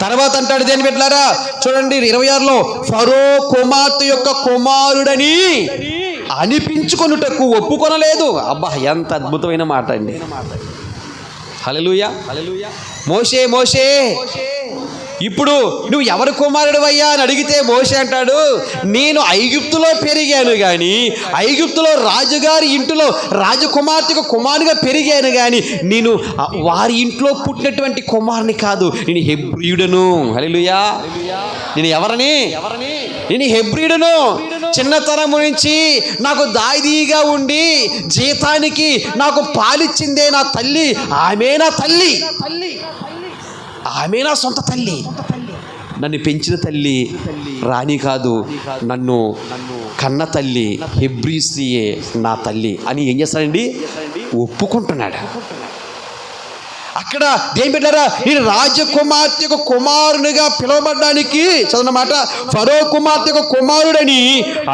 తర్వాత అంటాడు దేని పెట్టారా చూడండి 26లో, ఫరో కుమార్తె యొక్క కుమారుడని అనిపించుకొనుటకు ఒప్పుకొనలేదు. అబ్బా, ఎంత అద్భుతమైన మాట అండి. హల్లెలూయా. మోషే మోషే ఇప్పుడు నువ్వు ఎవరి కుమారుడు అయ్యా అని అడిగితే మోషే అంటాడు, నేను ఐగుప్తులో పెరిగాను కానీ, ఐగుప్తులో రాజుగారి ఇంటిలో రాజకుమార్తెకు కుమారునిగా పెరిగాను కానీ నేను వారి ఇంట్లో పుట్టినటువంటి కుమారుని కాదు, నేను హెబ్రీయుడను. హల్లెలూయా. నేను ఎవరని? నేను హెబ్రీయుడను. చిన్నతనము నుంచి నాకు దాయిదీగా ఉండి జీతానికి నాకు పాలిచ్చిందే నా తల్లి, ఆమె నా తల్లి, ఆమె నా సొంత తల్లి. నన్ను పెంచిన తల్లి రాణి కాదు, నన్ను కన్న తల్లి హెబ్రీ స్త్రీయే నా తల్లి అని ఏం చేస్తాడండి? ఒప్పుకుంటున్నాడు. అక్కడ దేని పెట్టారా, నేను రాజకుమార్తెకు కుమారునిగా పిలువబడ్డానికి చదవనమాట, ఫరో కుమార్తెకు కుమారుడని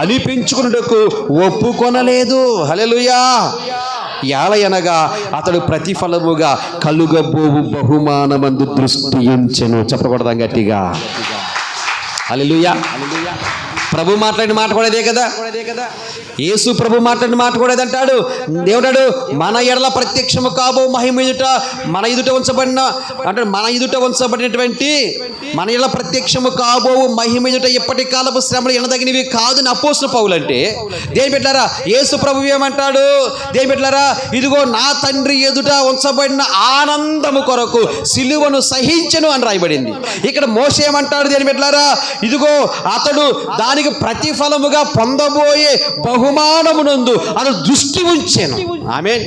అనిపించుకున్నటకు ఒప్పుకొనలేదు. హల్లెలూయా. యాలయనగా అతడు ప్రతిఫలముగా కలుగబోవు బహుమానమందు దృష్టి ఉంచెను. చెప్పకూడదాం గట్టిగా. హల్లెలూయా. ప్రభు మాట్లాడిన మాట కూడా అదే కదా. యేసు ప్రభు మాట్లాడిన మాట కూడా అంటాడు. దేవుడాడు మన ఎడల ప్రత్యక్షము కాబో మహిమ ఎదుట మన ఎదుట ఉంచబడిన అంటే మన ఎదుట ఉంచబడినటువంటి మన ఎడల ప్రత్యక్షము కాబో మహిమ ఎదుట ఎప్పటి కాలపు శ్రమలు ఎనదగినవి కాదు అని అపోస్తలుడు పౌలు అంటే, దేని పెట్టారా యేసు ప్రభు ఏమంటాడు? దేని పెట్టారా, ఇదిగో నా తండ్రి ఎదుట ఉంచబడిన ఆనందము కొరకు సిలువను సహించెను అని రాయబడింది. ఇక్కడ మోషే ఏమంటాడు? దేని పెట్టారా, ఇదిగో అతడు దానికి ప్రతిఫలముగా పొందబోయే బహుమానమునందు అతడు దృష్టి ఉంచాను. ఆమేన్.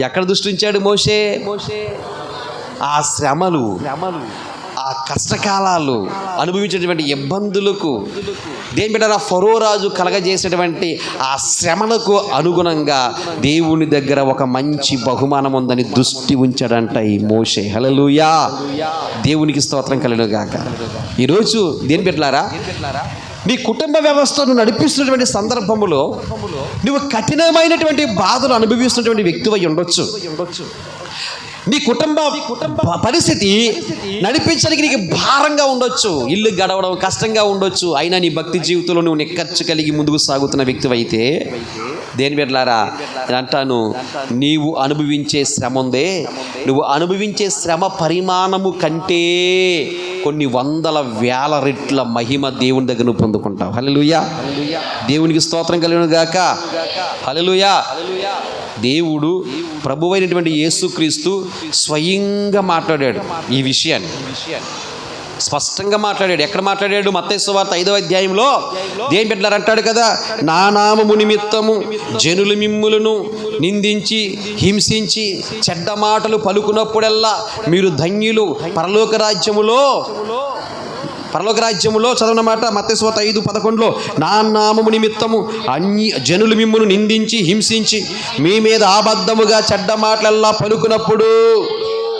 ఎక్కడ దృష్టి ఉంచాడు మోషే? ఆ శ్రమలు, ఆ కష్టకాలాలు, అనుభవించినటువంటి ఇబ్బందులకు, దేని బిడ్డ ఫరో రాజు కలగజేసినటువంటి ఆ శ్రమలకు అనుగుణంగా దేవుని దగ్గర ఒక మంచి బహుమానం ఉందని దృష్టి ఉంచాడంట ఈ మోషే. హల్లెలూయా. దేవునికి స్తోత్రం కలుగును గాక. ఈరోజు దేని బిడ్డలారా, నీ కుటుంబ వ్యవస్థను నడిపిస్తున్నటువంటి సందర్భంలో నువ్వు కఠినమైనటువంటి బాధలు అనుభవిస్తున్నటువంటి వ్యక్తివై ఉండొచ్చు. నీ కుటుంబ పరిస్థితి నడిపించడానికి నీకు భారంగా ఉండొచ్చు, ఇల్లు గడవడం కష్టంగా ఉండొచ్చు. అయినా నీ భక్తి జీవితంలో నువ్వు నిక్కచ్చు కలిగి ముందుకు సాగుతున్న వ్యక్తివైతే దేని బిడ్డలారా అంటాను, నీవు అనుభవించే శ్రమ ఉందే, నువ్వు అనుభవించే శ్రమ పరిమాణము కంటే కొన్ని వందల వేల రెట్ల మహిమ దేవుని దగ్గర నువ్వు పొందుకుంటావు. హల్లెలూయా. దేవునికి స్తోత్రం కలుగును గాక. హల్లెలూయా. దేవుడు ప్రభువైనటువంటి యేసుక్రీస్తు స్వయంగా మాట్లాడాడు ఈ విషయాన్ని, స్పష్టంగా మాట్లాడాడు. ఎక్కడ మాట్లాడాడు? మత్తయి సువార్త 5వ అధ్యాయంలో దేని బిడ్డలారా అంటాడు కదా, నా నామము నిమిత్తము జనులు మిమ్ములను నిందించి హింసించి చెడ్డ మాటలు పలుకున్నప్పుడల్లా మీరు ధన్యులు, పరలోక రాజ్యములో చదవనమాట. మత్తయి సువార్త 5:11లో నా నామము నిమిత్తము అన్ని జనులు మిమ్మును నిందించి హింసించి మీ మీద అబద్ధముగా చెడ్డ మాటలల్లా పలుకున్నప్పుడు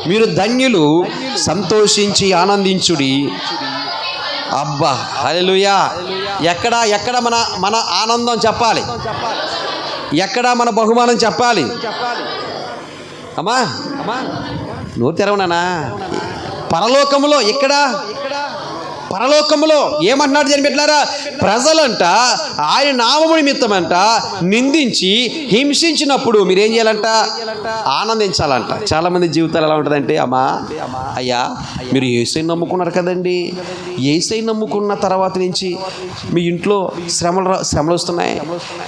మీరు ధన్యులు, సంతోషించి ఆనందించుడి. అబ్బా, హల్లెలూయా. ఎక్కడ మన ఆనందం చెప్పాలి? ఎక్కడ మన బహుమానం చెప్పాలి? అమ్మా నోరు తెరవనానా? పరలోకములో. ఎక్కడ? పరలోకములో. ఏమంటున్నాడు దేని బిడ్డలారా, ప్రజలంట ఆయన నామము నిమిత్తమంట నిందించి హింసించినప్పుడు మీరేం చేయాలంట? ఆనందించాలంట. చాలామంది జీవితాలు ఎలా ఉంటుందంటే, అమ్మా అయ్యా మీరు యేసయ్యను నమ్ముకున్నారు కదండి, యేసయ్యను నమ్ముకున్న తర్వాత నుంచి మీ ఇంట్లో శ్రమలు వస్తున్నాయి,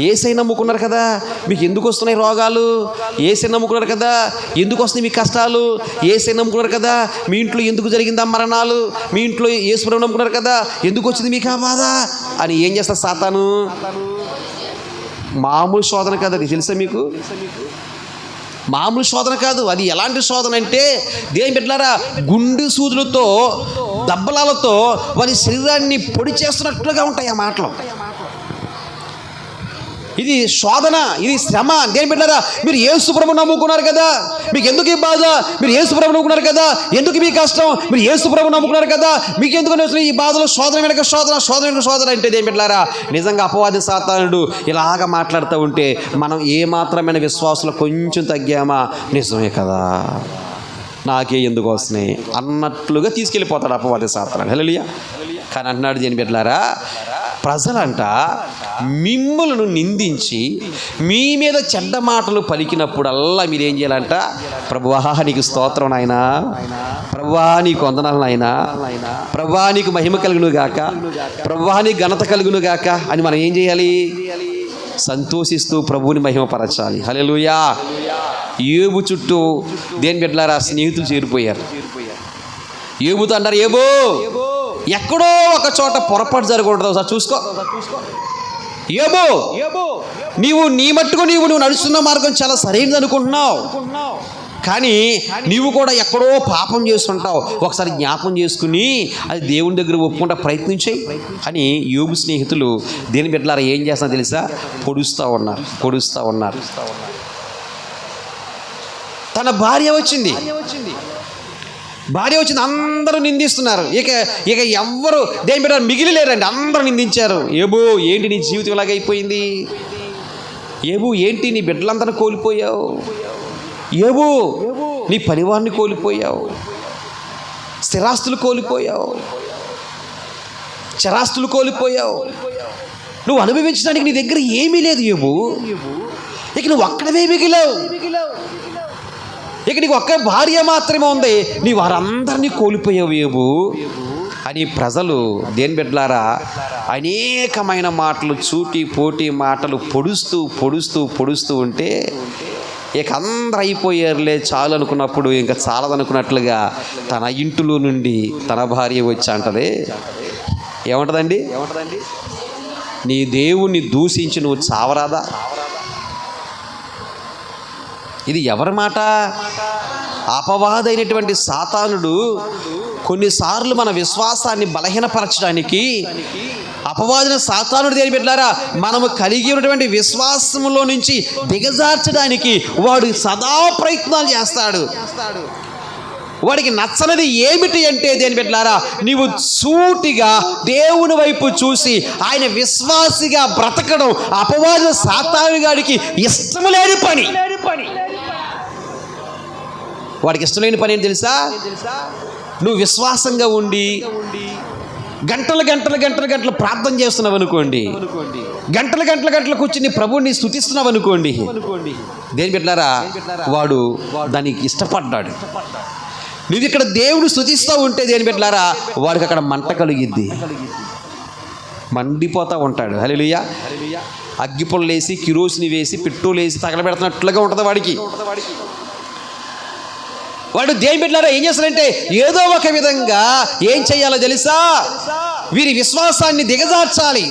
యేసయ్యను నమ్ముకున్నారు కదా మీకు ఎందుకు వస్తున్నాయి రోగాలు, యేసయ్యను నమ్ముకున్నారు కదా ఎందుకు వస్తున్నాయి మీ కష్టాలు, యేసయ్యను నమ్ముకున్నారు కదా మీ ఇంట్లో ఎందుకు జరిగిందా మరణాలు, మీ ఇంట్లో యేసు ప్రభువును నమ్ముకున్నారు కదా ఎందుకు వచ్చింది మీకు ఆ బాధ అని ఏం చేస్తారు సాతాను? మామూలు శోధన కాదు అది, తెలుసా మీకు? మామూలు శోధన కాదు అది. ఎలాంటి శోధన అంటే దేని బిడ్డలారా, గుండు సూదులతో దెబ్బలాలతో వారి శరీరాన్ని పొడి చేస్తున్నట్లుగా ఉంటాయి ఆ మాటలు. ఇది శోధన, ఇది శ్రమ. దేని బిడ్డారా, మీరు యేసు ప్రభువును నమ్ముకున్నారు కదా, మీకు ఎందుకు ఈ బాధ? మీరు యేసు ప్రభువును నమ్ముకున్నారు కదా, ఎందుకు మీ కష్టం? మీరు యేసు ప్రభువును నమ్ముకున్నారు కదా, మీకు ఎందుకు ఈ బాధలు? శోధన వెనక శోధన, శోధన వెనక శోధన అంటే దేని బిడ్డారా, నిజంగా అపవాది సాతానుడు ఇలాగ మాట్లాడుతూ ఉంటే మనం ఏమాత్రమైన విశ్వాసంలో కొంచెం తగ్గామా? నిజమే కదా, నాకే ఎందుకు వస్తున్నాయి అన్నట్లుగా తీసుకెళ్ళిపోతాడు అపవాది సాతానుడు. హల్లెలూయా. కానీ అంటున్నాడు దేని బిడ్డలారా, ప్రజలంట మిమ్ములను నిందించి మీ మీద చెడ్డ మాటలు పలికినప్పుడల్లా మీరేం చేయాలంట? ప్రభువా నీకు స్తోత్రం నాయనా, ప్రభువా నీకు వందనాలు నాయనా, ప్రభువా నీకు మహిమ కలుగును గాక, ప్రభువా నీకు ఘనత కలుగును గాక అని మనం ఏం చేయాలి? సంతోషిస్తూ ప్రభువుని మహిమపరచాలి. హల్లెలూయా. యోబు చుట్టూ దేని బిడ్డలారా స్నేహితులు చేరిపోయారు. యోబుతో అంటారు, యోబు ఎక్కడో ఒక చోట పొరపాటు జరగకూడదు, ఒకసారి చూసుకో. యోబు నీవు నీ మట్టుకు నువ్వు నడుస్తున్న మార్గం చాలా సరైనది అనుకుంటున్నావు, కానీ నీవు కూడా ఎక్కడో పాపం చేస్తుంటావు, ఒకసారి జ్ఞాపం చేసుకుని అది దేవుని దగ్గర ఒప్పుకుంటా ప్రయత్నించాయి అని యోబు స్నేహితులు దేని బిడ్డలారా ఏం చేస్తున్నా తెలుసా? పొడుస్తూ ఉన్నారు. తన భార్య వచ్చింది, అందరూ నిందిస్తున్నారు. ఇక ఎవ్వరు దేని బిడ్డ మిగిలి లేరండి, అందరూ నిందించారు. యోబు ఏంటి నీ జీవితం ఇలాగైపోయింది? యోబు ఏంటి నీ బిడ్డలందరూ కోల్పోయావు? యోబు నీ పరివారాన్ని కోల్పోయావు, స్థిరాస్తులు కోల్పోయావు, చరాస్తులు కోల్పోయావు, నువ్వు అనుభవించడానికి నీ దగ్గర ఏమీ లేదు యోబు. ఇక నువ్వు అక్కడవే మిగిలావు, ఇక నీకు ఒక్క భార్య మాత్రమే ఉంది, నీ వారందరినీ కోల్పోయావు యోబు అని ప్రజలు దేని బిడ్డలారా అనేకమైన మాటలు, చూటి పోటీ మాటలు పొడుస్తూ ఉంటే ఇక అందరూ అయిపోయారులే చాలు అనుకున్నప్పుడు ఇంకా చాలదనుకున్నట్లుగా తన ఇంటిలో నుండి తన భార్య వచ్చి అంటది, ఏమంటదండి? నీ దేవుణ్ణి దూషించి నువ్వు చావరాదా? ఇది ఎవరి మాట? అపవాదైనటువంటి సాతానుడు కొన్నిసార్లు మన విశ్వాసాన్ని బలహీనపరచడానికి, అపవాదిన సాతానుడు దేని బిడ్డలారా మనము కలిగి ఉన్నటువంటి విశ్వాసంలో నుంచి దిగజార్చడానికి వాడు సదా ప్రయత్నాలు చేస్తాడు. వాడికి నచ్చనిది ఏమిటి అంటే దేని బిడ్డలారా, నీవు సూటిగా దేవుని వైపు చూసి ఆయన విశ్వాసిగా బ్రతకడం అపవాదిన సాతానుగాడికి ఇష్టం లేని పని. వాడికి ఇష్టం లేని పని ఏంటి తెలుసా? నువ్వు విశ్వాసంగా ఉండి గంటలు ప్రార్థన చేస్తున్నావు అనుకోండి, గంటలు కూర్చుని ప్రభువుని స్తుతిస్తున్నావు అనుకోండి, దేని బిడ్డలారా వాడు దానికి ఇష్టపడ్డాడు. నువ్వు ఇక్కడ దేవుడు స్తుతిస్తూ ఉంటే దేని బిడ్డలారా వాడికి అక్కడ మంట కలిగిద్ది, మండిపోతూ ఉంటాడు. హల్లెలూయా. అగ్గిపుల్లలు వేసి కిరోసిని వేసి పెట్రోల్ వేసి తగలబెడుతున్నట్లుగా ఉంటుంది వాడికి. వాడు దేని బిడ్డలారా ఏం చేస్తాడంటే ఏదో ఒక విధంగా ఏం చేయాలో తెలుసా? వీరి విశ్వాసాన్ని దిగజార్చాలి.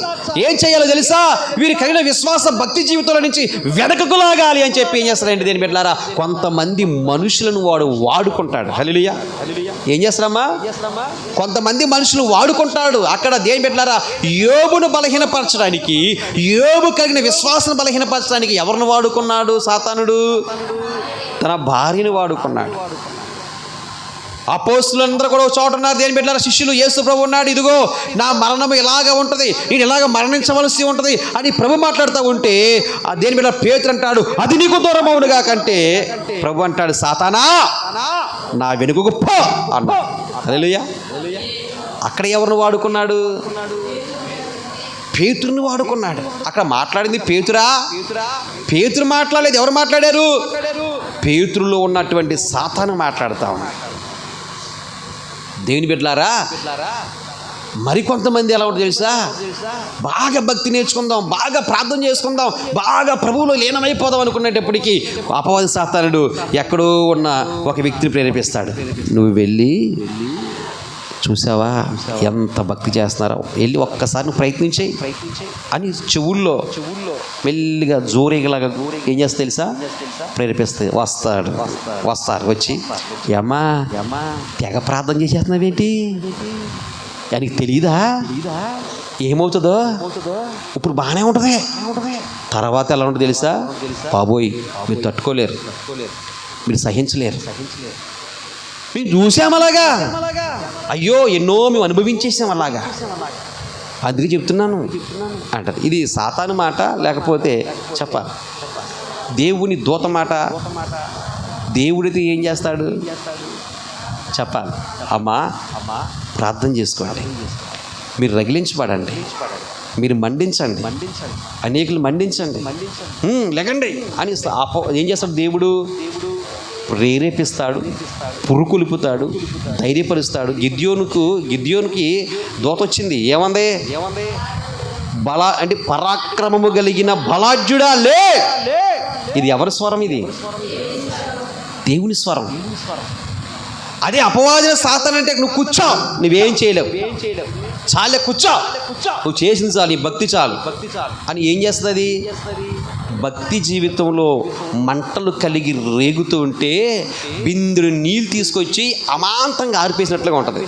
ఏం చేయాలో తెలుసా? వీరి కలిగిన విశ్వాస భక్తి జీవితంలో నుంచి వెనకకు లాగాలి అని చెప్పి ఏం చేస్తాడంటే దేని బిడ్డలారా కొంతమంది మనుషులను వాడు వాడుకుంటాడు. హల్లెలూయా. ఏం చేస్తారమ్మా? కొంతమంది మనుషులు వాడుకుంటాడు. అక్కడ దేని బిడ్డలారా యోబును బలహీనపరచడానికి, యోబు కలిగిన విశ్వాసం బలహీనపరచడానికి ఎవరిని వాడుకున్నాడు సాతానుడు? తన భార్యను వాడుకున్నాడు. అపోస్తులందరూ కూడా ఒక చోట ఉన్నారు దేని బిడ్డలారా, శిష్యులు. యేసు ప్రభు ఉన్నాడు, ఇదిగో నా మరణం ఇలాగ ఉంటుంది, నేను ఇలాగ మరణించవలసి ఉంటుంది అని ప్రభు మాట్లాడుతూ ఉంటే ఆ దేని బిడ్డ పేతురు అంటాడు, అది నీకు దూరం అవునుగా కంటే ప్రభు అంటాడు, సాతానా నా వెనుకకు పో అన్నాడు. హల్లెలూయా. అక్కడ ఎవరిని వాడుకున్నాడు? పేతురుని వాడుకున్నాడు. అక్కడ మాట్లాడింది పేతురా? పేతురు మాట్లాడలేదు. ఎవరు మాట్లాడారు? పేతురులో ఉన్నటువంటి సాతాను మాట్లాడుతూ ఉన్నాడు. దేవుని బిడ్డలారా మరికొంతమంది ఎలా ఉంటుంది తెలుసా? బాగా భక్తి నేర్చుకుందాం, బాగా ప్రార్థన చేసుకుందాం, బాగా ప్రభువులో లీనమైపోదాం అనుకునేటప్పటికీ అపవాది సాతానుడు ఎక్కడో ఉన్న ఒక వ్యక్తిని ప్రేరేపిస్తాడు. నువ్వు వెళ్ళి చూసావా ఎంత భక్తి చేస్తున్నారో, వెళ్ళి ఒక్కసారి నువ్వు ప్రయత్నించేయి అని చెవుల్లో మెల్లిగా జోరేగలాగా ఏం చేస్తా తెలుసా? ప్రేరేపిస్తాయి. వస్తారు వచ్చి, అమ్మా తెగ ప్రార్థన చేసేస్తున్నావేంటి? ఆయనకి తెలీదా ఏమవుతుందో? ఇప్పుడు బాగానే ఉంటుంది, తర్వాత ఎలా ఉంటుంది తెలుసా? బాబోయ్ మీరు తట్టుకోలేరు, మీరు సహించలేరు. మేము చూసాం అలాగా, అయ్యో ఎన్నో మేము అనుభవించేసాం అలాగా, అందుకే చెప్తున్నాను అంటారు. ఇది సాతాను మాట, లేకపోతే చెప్పాలి దేవుని దూత మాట. దేవుడితే ఏం చేస్తాడు చెప్పాలి. అమ్మా ప్రార్థన చేసుకోండి, మీరు రగిలించబడండి, మీరు మండించండి, అనేకులు మండించండి, లెగండి అని ఏం చేస్తాడు దేవుడు? ప్రేరేపిస్తాడు, పురుకొలుపుతాడు, ధైర్యపరుస్తాడు. గిద్యోనుకి దూత వచ్చింది, ఏమంది? అంటే పరాక్రమము కలిగిన బలాఢ్యుడా లే. ఇది ఎవరి స్వరం? ఇది దేవుని స్వరం. అదే అపవాదిన సాతాను అంటే నువ్వు కూర్చో, నువ్వేం చేయలేవు, చాలే కూర్చో, నువ్వు చేసింది చాలు, నీ భక్తి చాలు అని ఏం చేస్తుంది అది? భక్తి జీవితంలో మంటలు కలిగి రేగుతూ ఉంటే బిందుడు నీళ్ళు తీసుకొచ్చి అమాంతంగా ఆరిపేసినట్లుగా ఉంటుంది.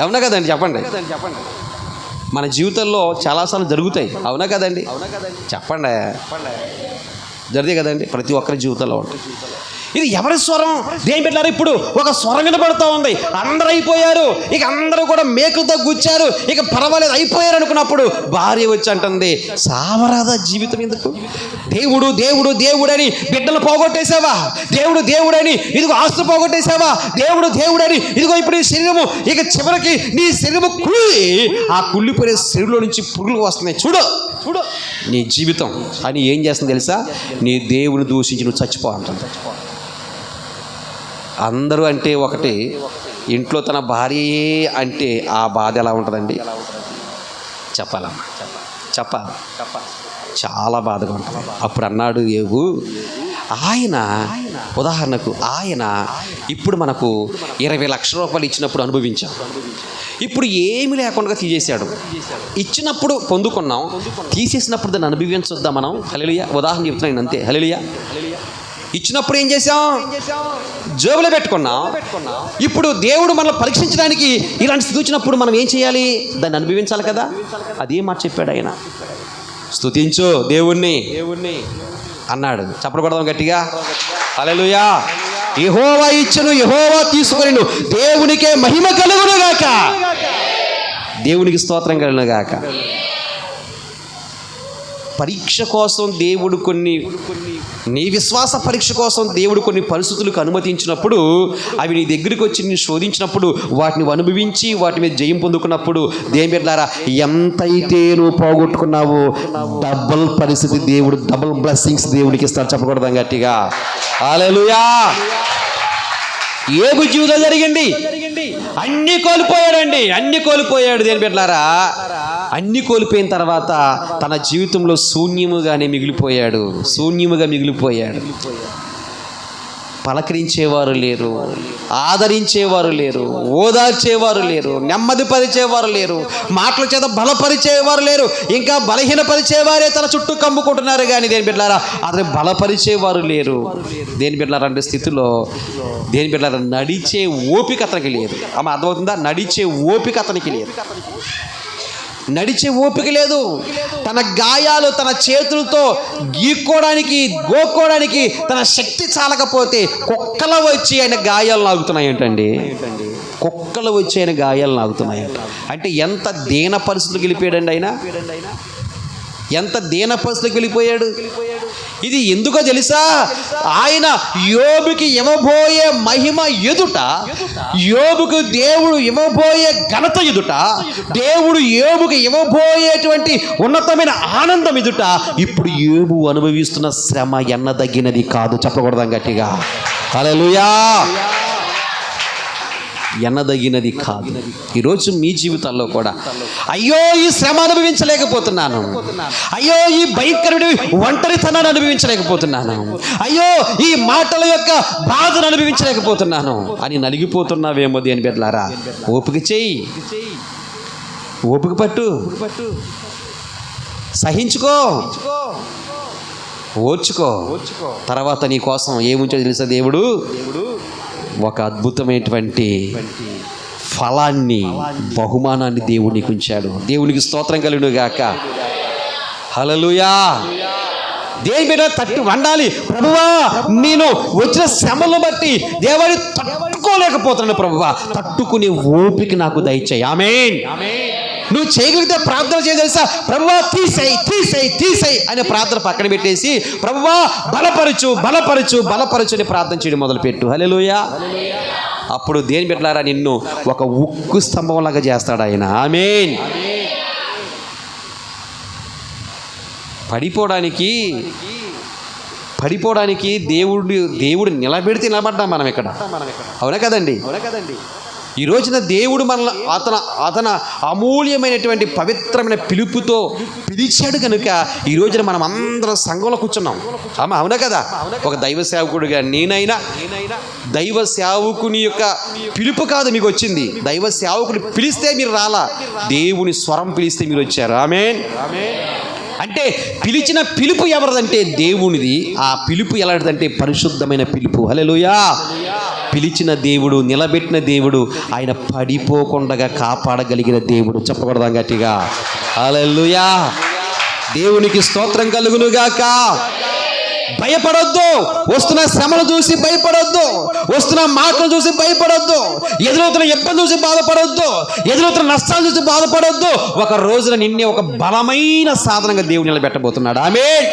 అవునా కదండి? చెప్పండి. మన జీవితంలో చాలాసార్లు జరుగుతాయి, అవునా కదండి? చెప్పండి, జరిగే కదండి, ప్రతి ఒక్కరి జీవితంలో ఉంటుంది. ఇది ఎవరి స్వరం? దేని పెట్టారు? ఇప్పుడు ఒక స్వరం వినపడుతూ ఉంది, అందరూ అయిపోయారు, ఇక అందరూ కూడా మేకులతో గుచ్చారు, ఇక పర్వాలేదు అయిపోయారు అనుకున్నప్పుడు భార్య వచ్చి అంటుంది, సావరాదా జీవితం ఎందుకు? దేవుడు దేవుడు దేవుడని బిడ్డలు పోగొట్టేసావా? దేవుడు దేవుడని ఇదిగో ఆస్తులు పోగొట్టేసావా? దేవుడు దేవుడని ఇదిగో ఇప్పుడు నీ శరీరము, ఇక చివరికి నీ శరీరము కుళ్ళి, ఆ కుళ్ళిపోయే శరీరంలో నుంచి పురుగులు వస్తున్నాయి, చూడు చూడు నీ జీవితం అని ఏం చేస్తుంది తెలుసా? నీ దేవుని దూషించి నువ్వు చచ్చిపోవాలి. అందరూ అంటే ఒకటి, ఇంట్లో తన భార్యే అంటే ఆ బాధ ఎలా ఉంటుందండి? చెప్పాలమ్మా, చెప్పాలి, చాలా బాధగా ఉంటుంది. అప్పుడు అన్నాడు యోబు, ఆయన ఉదాహరణకు ఆయన ఇప్పుడు మనకు 20 లక్షల రూపాయలు ఇచ్చినప్పుడు అనుభవించాం, ఇప్పుడు ఏమి లేకుండా తీసేశాడు. ఇచ్చినప్పుడు పొందుకున్నాం, తీసేసినప్పుడు దాన్ని అనుభవించొద్దా మనం? హల్లెలూయా. ఉదాహరణ చెప్తున్నాను అంతే. హల్లెలూయా. ఇచ్చినప్పుడు ఏం చేసాం? జేబులో పెట్టుకున్నాం. ఇప్పుడు దేవుడు మనల్ని పరీక్షించడానికి ఇలాంటి స్థితి వచ్చినప్పుడు మనం ఏం చేయాలి? దాన్ని అనుభవించాలి కదా. అదే మాట చెప్పాడు ఆయన, స్తుతించు దేవుణ్ణి అన్నాడు. చెప్పకూడదాం గట్టిగా. హల్లెలూయా. యెహోవా ఇచ్చును, యెహోవా తీసుకొనిను, దేవునికే మహిమ కలుగును గాక. దేవునికి స్తోత్రం కలుగును గాక. పరీక్ష కోసం దేవుడు నీ విశ్వాస పరీక్ష కోసం దేవుడు కొన్ని పరిస్థితులకు అనుమతించినప్పుడు, అవి నీ దగ్గరికి వచ్చి నిన్ను శోధించినప్పుడు, వాటిని అనుభవించి వాటి మీద జయం పొందుకున్నప్పుడు, దేని బిడ్డలారా, ఎంతైతే నువ్వు పోగొట్టుకున్నావో డబుల్ పరిస్థితి దేవుడు, డబుల్ బ్లెస్సింగ్స్ దేవుడికి ఇస్తాడు. చెప్పకూడదాం గట్టిగా. హల్లెలూయా. యోబు జీవితం జరిగింది, అన్ని కోల్పోయాడండి, అన్ని కోల్పోయాడు. దేని బిడ్డలారా, అన్ని కోల్పోయిన తర్వాత తన జీవితంలో శూన్యముగా మిగిలిపోయాడు. పలకరించేవారు లేరు, ఆదరించేవారు లేరు, ఓదార్చేవారు లేరు, నెమ్మదిపరిచేవారు లేరు, మాటల చేత బలపరిచేవారు లేరు, ఇంకా బలహీనపరిచేవారే తన చుట్టూ కమ్ముకుంటున్నారు. కానీ దేని బిడ్డలారా, అతను బలపరిచేవారు లేరు. దేని బిడ్డలారా అంటే స్థితిలో దేని బిడ్డలారా నడిచే ఓపిక అతనికి లేదు. ఆమె అర్థమవుతుందా? నడిచే ఓపిక అతనికి లేదు. తన గాయాలు తన చేతులతో గోక్కోవడానికి తన శక్తి చాలకపోతే కుక్కలు వచ్చి ఆయన గాయాలు లాగుతున్నాయి ఏంటండి? కుక్కలు వచ్చి ఆయన గాయాలు లాగుతున్నాయంట. అంటే ఎంత దీన పరిస్థితులకు వెళ్ళిపోయాడండి ఆయన, ఎంత దీన పరిస్థితులకు వెళ్ళిపోయాడు. ఇది ఎందుకో తెలుసా? ఆయన యోబుకి ఇవ్వబోయే మహిమ ఎదుట, యోబుకు దేవుడు ఇవ్వబోయే ఘనత ఎదుట, దేవుడు యోబుకి ఇవ్వబోయేటువంటి ఉన్నతమైన ఆనందం ఎదుట, ఇప్పుడు యోబు అనుభవిస్తున్న శ్రమ ఎన్నదగినది కాదు. చెప్పకూడదాం గట్టిగా. హల్లెలూయా. ఎన్నదగినది కాదు. ఈరోజు మీ జీవితాల్లో కూడా అయ్యో ఈ శ్రమ అనుభవించలేకపోతున్నాను, అయ్యో ఈ భయంకరమైన ఒంటరితనాన్ని అనుభవించలేకపోతున్నాను, అయ్యో ఈ మాటల యొక్క బాధను అనుభవించలేకపోతున్నాను అని నలిగిపోతున్నావేమో. దేని బిడ్డలారా, ఓపిక చేయి, ఓపిక పట్టు, సహించుకో, ఓర్చుకో. తర్వాత నీ కోసం ఏముంచో తెలుసా? దేవుడు ఒక అద్భుతమైనటువంటి ఫలాన్ని, బహుమానాన్ని దేవునికి ఉంచాడు. దేవునికి స్తోత్రం కలుగును గాక. హల్లెలూయా. దేని మీద తట్టు వండాలి. ప్రభువా, నేను వచ్చిన శ్రమలను బట్టి దేవుని తట్టుకోలేకపోతున్నాను ప్రభువా, తట్టుకునే ఓపిక నాకు దయచేయి. ఆమేన్. నువ్వు చేయగలిగితే ప్రార్థన చేయదలుసా, ప్రభువా తీసేయి తీసేయి తీసేయి అనే ప్రార్థన పక్కన పెట్టేసి ప్రభువా బలపరచు బలపరచు బలపరచు అని ప్రార్థన చేయడం మొదలుపెట్టు. హల్లెలూయా. అప్పుడు దేని బిడ్డలారా నిన్ను ఒక ఉక్కు స్తంభంలాగా చేస్తాడు ఆయన. ఆమేన్. పడిపోవడానికి దేవుడు నిలబెడితే నిలబడ్డాం మనం ఇక్కడ. అవునా కదండి? ఈ రోజున దేవుడు మనల్ని అతను అమూల్యమైనటువంటి పవిత్రమైన పిలుపుతో పిలిచాడు కనుక ఈ రోజున మనం అందరం సంఘంలో కూర్చున్నాం. అవునా కదా? ఒక దైవ సేవకుడిగా నేనైనా దైవ సేవకుని యొక్క పిలుపు కాదు మీకు వచ్చింది, దైవ సేవకుని పిలిస్తే మీరు రాలా, దేవుని స్వరం పిలిస్తే మీరు వచ్చారు. ఆమేన్. అంటే పిలిచిన పిలుపు ఎవరిదంటే దేవునిది. ఆ పిలుపు ఎలాంటిదంటే పరిశుద్ధమైన పిలుపు. హల్లెలూయా. పిలిచిన దేవుడు, నిలబెట్టిన దేవుడు, ఆయన పడిపోకుండా కాపాడగలిగిన దేవుడు. చెప్పకూడదాం గట్టిగా హల్లెలూయా. దేవునికి స్తోత్రం కలుగును గాక. భయపడొద్దు. వస్తున్న శ్రమలు చూసి భయపడొద్దు, వస్తున్న మాటలు చూసి భయపడొద్దు, ఎదురవుతున్న ఇబ్బంది చూసి బాధపడొద్దు, ఎదురవుతున్న నష్టాలు చూసి బాధపడొద్దు. ఒక రోజున నిన్నే ఒక బలమైన సాధనంగా దేవుడు నిలబెట్టబోతున్నాడు. ఆమేన్.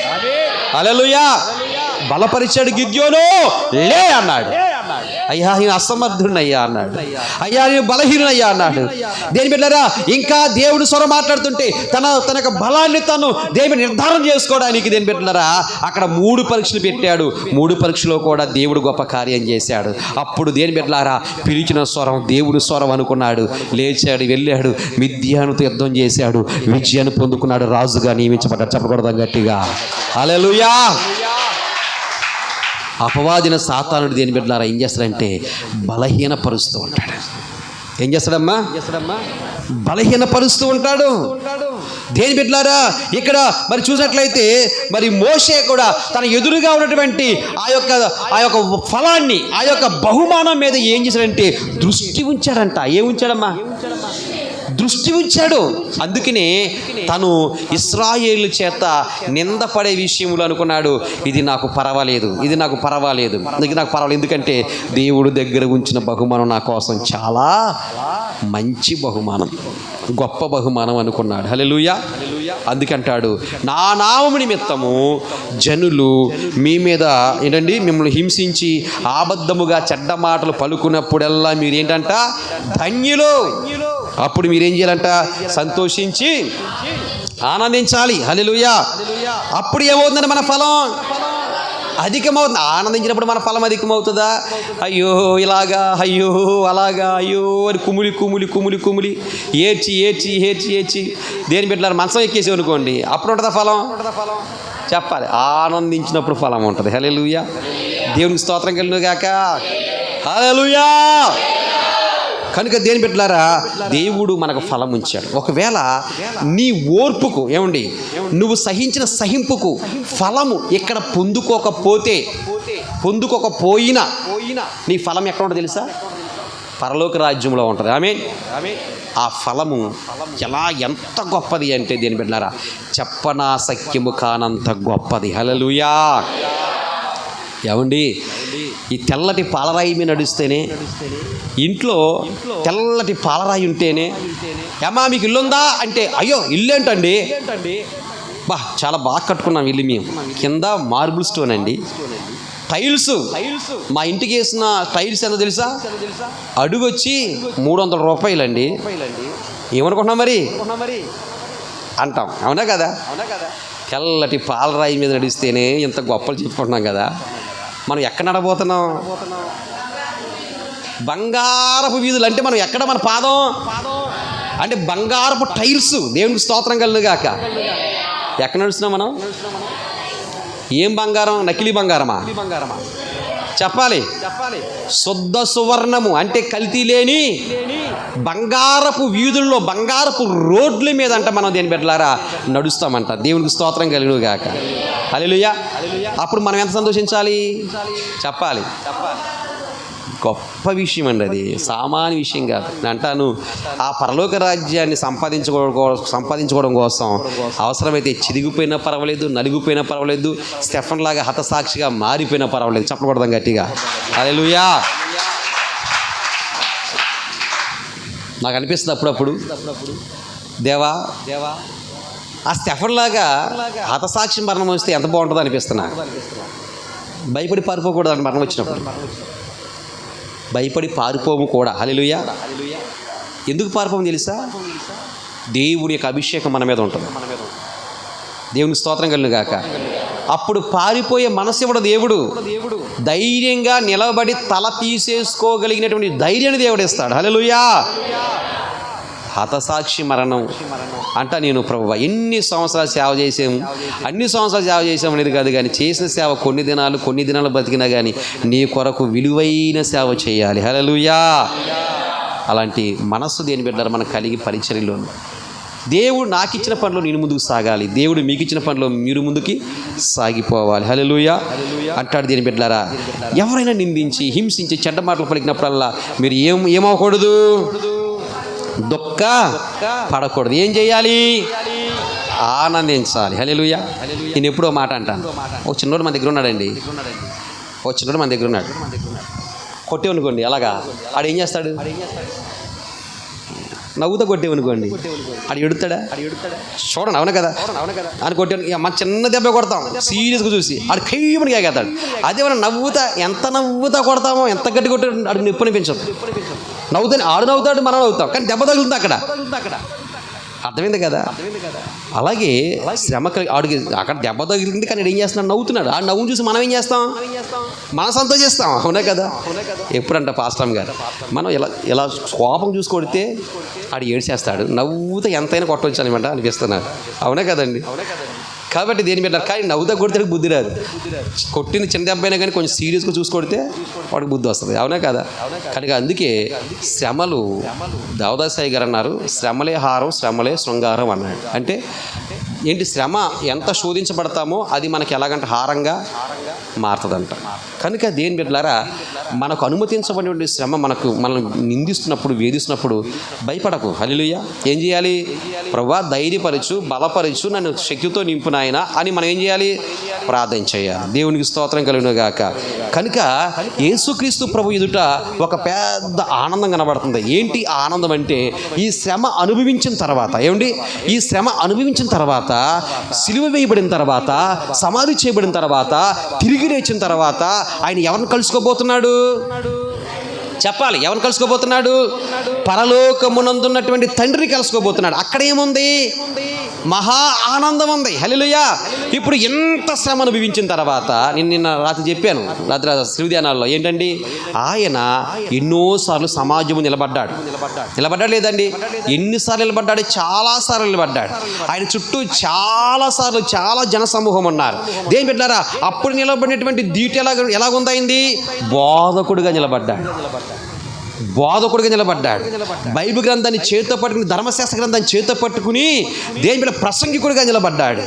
హల్లెలూయా. బలపరిచాడు గిద్యోను. లే అన్నాడు. అయ్యా నేను అసమర్థుడినయ్యా అన్నాడు. అయ్యా నేను బలహీనునయ్యా అన్నాడు. దేని బిడ్డలారా, ఇంకా దేవుడు స్వరం మాట్లాడుతుంటే తన యొక్క బలాన్ని తను దేవుని నిర్ధారణ చేసుకోవడానికి దేని బిడ్డలారా అక్కడ 3 పరీక్షలు పెట్టాడు. 3 పరీక్షలో కూడా దేవుడు గొప్ప కార్యం చేశాడు. అప్పుడు దేని బిడ్డలారా పిలిచిన స్వరం దేవుడు స్వరం అనుకున్నాడు. లేచాడు, వెళ్ళాడు, మిద్యానుతో యుద్ధం చేశాడు, విజయాన్ని పొందుకున్నాడు, రాజుగా నియమించబడ్డాడు. చెప్పకూడదాం గట్టిగా హల్లెలూయా. అపవాదిన సాతానుడు దేని బిడ్డలారా ఏం చేస్తాడంటే బలహీనపరుస్తూ ఉంటాడు. ఏం చేస్తాడమ్మా? బలహీనపరుస్తూ ఉంటాడు. దేని బిడ్డలారా ఇక్కడ మరి చూసినట్లయితే మరి మోషే కూడా తన ఎదురుగా ఉన్నటువంటి ఆ యొక్క ఫలాన్ని, ఆ యొక్క బహుమానం మీద ఏం చేశాడంటే దృష్టి ఉంచాడంట. ఏం ఉంచాడమ్మా? దృష్టి ఉంచాడు. అందుకనే తను ఇశ్రాయేలు చేత నిందపడే విషయంలో అనుకున్నాడు, ఇది నాకు పర్వాలేదు, ఇది నాకు పర్వాలేదు, ఇది నాకు పర్వాలేదు, ఎందుకంటే దేవుడు దగ్గర ఉంచిన బహుమానం నా కోసం చాలా మంచి బహుమానం, గొప్ప బహుమానం అనుకున్నాడు. హల్లెలూయా. అందుకంటాడు, నా నామము నిమిత్తము జనులు మీ మీద ఏంటండి మిమ్మల్ని హింసించి అబద్ధముగా చెడ్డ మాటలు పలుకున్నప్పుడల్లా మీరేంటంట ధన్యులు. అప్పుడు మీరేం చేయాలంట? సంతోషించి ఆనందించాలి. హల్లెలూయా. అప్పుడు ఏమవుతుందంటే మన ఫలం అధికమవుతుంది. ఆనందించినప్పుడు మన ఫలం అధికమవుతుందా? అయ్యో ఇలాగా, అయ్యో అలాగా, అయ్యో అని కుమిలి కుమిలి కుమిలి కుమిలి ఏడ్చి ఏడ్చి ఏడ్చి ఏడ్చి దేని బిడ్డలారా మంచం ఎక్కేసి అనుకోండి, అప్పుడు ఉంటుందా ఫలం? చెప్పాలి. ఆనందించినప్పుడు ఫలం ఉంటుంది. హల్లెలూయా. దేవునికి స్తోత్రం కలుగును గాక. హల్లెలూయా. కనుక దేని బిడ్డలారా దేవుడు మనకు ఫలం ఉంచాడు. ఒకవేళ నీ ఓర్పుకు ఏమండి నువ్వు సహించిన సహింపుకు ఫలము ఇక్కడ పొందుకోకపోయినా నీ ఫలం ఎక్కడ ఉంటుంది తెలుసా? పరలోక రాజ్యంలో ఉంటుంది. ఆమేన్. ఆ ఫలము ఎంత గొప్పది అంటే దేని బిడ్డలారా చెప్పనా సఖ్యము కానంత గొప్పది. హల్లెలూయా. ఏమండి ఈ తెల్లటి పాలరాయి మీద నడుస్తేనే, ఇంట్లో తెల్లటి పాలరాయి ఉంటేనే, ఏమా మీకు ఇల్లు ఉందా అంటే, అయ్యో ఇల్లు ఏంటండి, చాలా బాగా కట్టుకున్నాం ఇల్లు మేము, కింద మార్బుల్ స్టోన్ అండి, టైల్స్, మా ఇంటికి వేసిన టైల్స్ ఎంత తెలుసా? అడుగు వచ్చి 300 రూపాయలండి. ఏమనుకుంటున్నాం మరి అంటాం. అవునా కదా? తెల్లటి పాలరాయి మీద నడిస్తేనే ఇంత గొప్పలు చెప్పుకుంటున్నాం కదా. మనం ఎక్కడ నడబోతున్నాం? బంగారపు వీధులు అంటే మనం ఎక్కడ? మన పాదం అంటే బంగారపు టైల్స్. దేవునికి స్తోత్రం కలుగును గాక. ఎక్కడ నడుస్తున్నాం మనం? ఏం బంగారం? నకిలీ బంగారమా? చెప్పాలి. శుద్ధ సువర్ణము అంటే కల్తీ లేని బంగారపు వీధుల్లో, బంగారపు రోడ్ల మీద అంట మనం దేని బిడ్డలారా నడుస్తామంట. దేవునికి స్తోత్రం కలుగును గాక. హల్లెలూయా. అప్పుడు మనం ఎంత సంతోషించాలి? చెప్పాలి. గొప్ప విషయం అండి, అది సామాన్య విషయం కాదు. నేను అంటాను, ఆ పరలోక రాజ్యాన్ని సంపాదించుకోవడం కోసం అవసరమైతే చిరిగిపోయినా పర్వాలేదు, నలిగిపోయినా పర్వాలేదు, స్టెఫన్ లాగా హతసాక్షిగా మారిపోయినా పర్వాలేదు. చెప్పకూడదాం గట్టిగా హల్లెలూయా. నాకు అనిపిస్తుంది అప్పుడప్పుడు, దేవా ఆ స్టెఫన్ లాగా హతసాక్షి మరణం వస్తే ఎంత బాగుంటుందో అనిపిస్తున్నా. భయపడి పారిపోకూడదు మరణం వచ్చినప్పుడు, భయపడి పారిపోము కూడా. హల్లెలూయా. ఎందుకు పారిపోము తెలుసా? దేవుడి యొక్క అభిషేకం మన మీద ఉంటుంది. దేవునికి స్తోత్రం కలుగును గాక. అప్పుడు పారిపోయే మనసు ఇవ్వడు దేవుడు. ధైర్యంగా నిలబడి తల తీసేసుకోగలిగినటువంటి ధైర్యాన్ని దేవుడు ఇస్తాడు. హల్లెలూయా. హతసాక్షి మరణం అంట, నేను ప్రభువా ఎన్ని సంవత్సరాలు సేవ చేసాము, అన్ని సంవత్సరాలు సేవ చేసాము అనేది కాదు, కానీ చేసిన సేవ కొన్ని దినాలు బతికినా కానీ నీ కొరకు విలువైన సేవ చేయాలి. హల్లెలూయా. అలాంటి మనస్సు దేని బిడ్డలారా మనకు కలిగి పరిచర్యలో, దేవుడు నాకు ఇచ్చిన పనిలో నేను ముందుకు సాగాలి, దేవుడు మీకు ఇచ్చిన పనిలో మీరు ముందుకి సాగిపోవాలి. హల్లెలూయా అంటాడు. దేని బిడ్డలారా, ఎవరైనా నిందించి హింసించి చెడ్డ మాటలు పలికినప్పుడల్లా మీరు ఏమవకూడదు, దుఃఖ పడకూడదు. ఏం చేయాలి? ఆనందించాలి. హల్లెలూయా. నేను ఎప్పుడో మాట అంటాను. ఒక చిన్నోడు మన దగ్గర ఉన్నాడండి, కొట్టేవనుకోండి, అలాగా ఆడు ఏం చేస్తాడు? నవ్వుతా కొట్టేవనుకోండి, ఆడు ఎడుతాడా? చూడండి, అవును కదా అని కొట్టే మన చిన్న దెబ్బ కొడతాం సీరియస్గా చూసి, ఆడు కయ్యమని కాగేస్తాడు. అదే మనం ఎంత నవ్వుతా కొడతామో, ఎంత గట్టి కొట్టే ఆడు నొప్పి అనిపించదు. ఆడు నవ్వుతాడు, మనం నవ్వుతాం, కానీ దెబ్బ తగులుతుంది అక్కడ. అర్థమైంది కదా? అలాగే శ్రమ ఆడికి అక్కడ దెబ్బ తగిలింది, కానీ ఏం చేస్తున్నాడు? నవ్వుతున్నాడు. ఆ నవ్వును చూసి మనం ఏం చేస్తాం? మనం సంతోషిస్తాం. అవునా కదా? ఎప్పుడంట పాస్టర్ గారు, మనం ఇలా కోపం చూసి కొడితే ఆడు ఏడ్చేస్తాడు, నవ్వుతా ఎంతైనా కొట్టవచ్చు అనమాట అనిపిస్తున్నాడు. అవునా కదండి? కాబట్టి దేని పెట్టారు, కానీ నవ్వుతా కొడితే బుద్ధి రాదు. కొట్టిన చిన్న దెబ్బ అయినా కానీ కొంచెం సీరియస్గా చూసి కొడితే వాడికి బుద్ధి వస్తుంది. అవునా కదా? కనుక అందుకే శ్రమలు, దేవదాసాయి గారు అన్నారు, శ్రమలే హారం, శ్రమలే శృంగారం అన్నాడు. అంటే ఏంటి? శ్రమ ఎంత శోధించబడతామో అది మనకి ఎలాగంటే హారంగా మారుతుందంట. కనుక దేని బిడ్డలారా, మనకు అనుమతించబడినటువంటి శ్రమ మనల్ని నిందిస్తున్నప్పుడు, వేధిస్తున్నప్పుడు భయపడకు. హల్లెలూయా. ఏం చేయాలి? ప్రభువా ధైర్యపరచు, బలపరచు, నన్ను శక్తితో నింపు నాయనా అని మనం ఏం చేయాలి? ప్రార్థన చేయాలి. దేవునికి స్తోత్రం కలుగును గాక. కనుక యేసుక్రీస్తు ప్రభు ఎదుట ఒక పెద్ద ఆనందం కనబడుతుంది. ఏంటి ఆనందం అంటే, ఈ శ్రమ అనుభవించిన తర్వాత, ఈ శ్రమ అనుభవించిన తర్వాత, సిలువ వేయబడిన తర్వాత, సమాధి చేయబడిన తర్వాత, తిరిగి లేచిన తర్వాత ఆయన ఎవరిని కలుసుకోబోతున్నాడు? చెప్పాలి. ఎవరిని కలుసుకోబోతున్నాడు? పరలోకమునందున్నటువంటి తండ్రిని కలుసుకోబోతున్నాడు. అక్కడ ఏముంది? మహా ఆనందం ఉంది. హల్లెలూయా. ఇప్పుడు ఎంత శ్రమ అనుభవించిన తర్వాత, నేను నిన్న రాత్రి చెప్పాను, రాత్రి శ్రీధ్యానాల్లో ఏంటండి, ఆయన ఎన్నోసార్లు సమాజము నిలబడ్డాడు లేదండి? ఎన్నిసార్లు నిలబడ్డాడు? చాలాసార్లు నిలబడ్డాడు. ఆయన చుట్టూ చాలాసార్లు చాలా జనసమూహం ఉన్నారు. దేని బిడ్డారా, అప్పుడు నిలబడినటువంటి దీటి ఎలాగుందైంది? బోధకుడిగా నిలబడ్డాడు. బైబిల్ గ్రంథాన్ని చేతితో పట్టుకుని, ధర్మశాస్త్ర గ్రంథాన్ని చేతితో పట్టుకుని దేని మీద ప్రసంగికుడిగా నిలబడ్డాడు.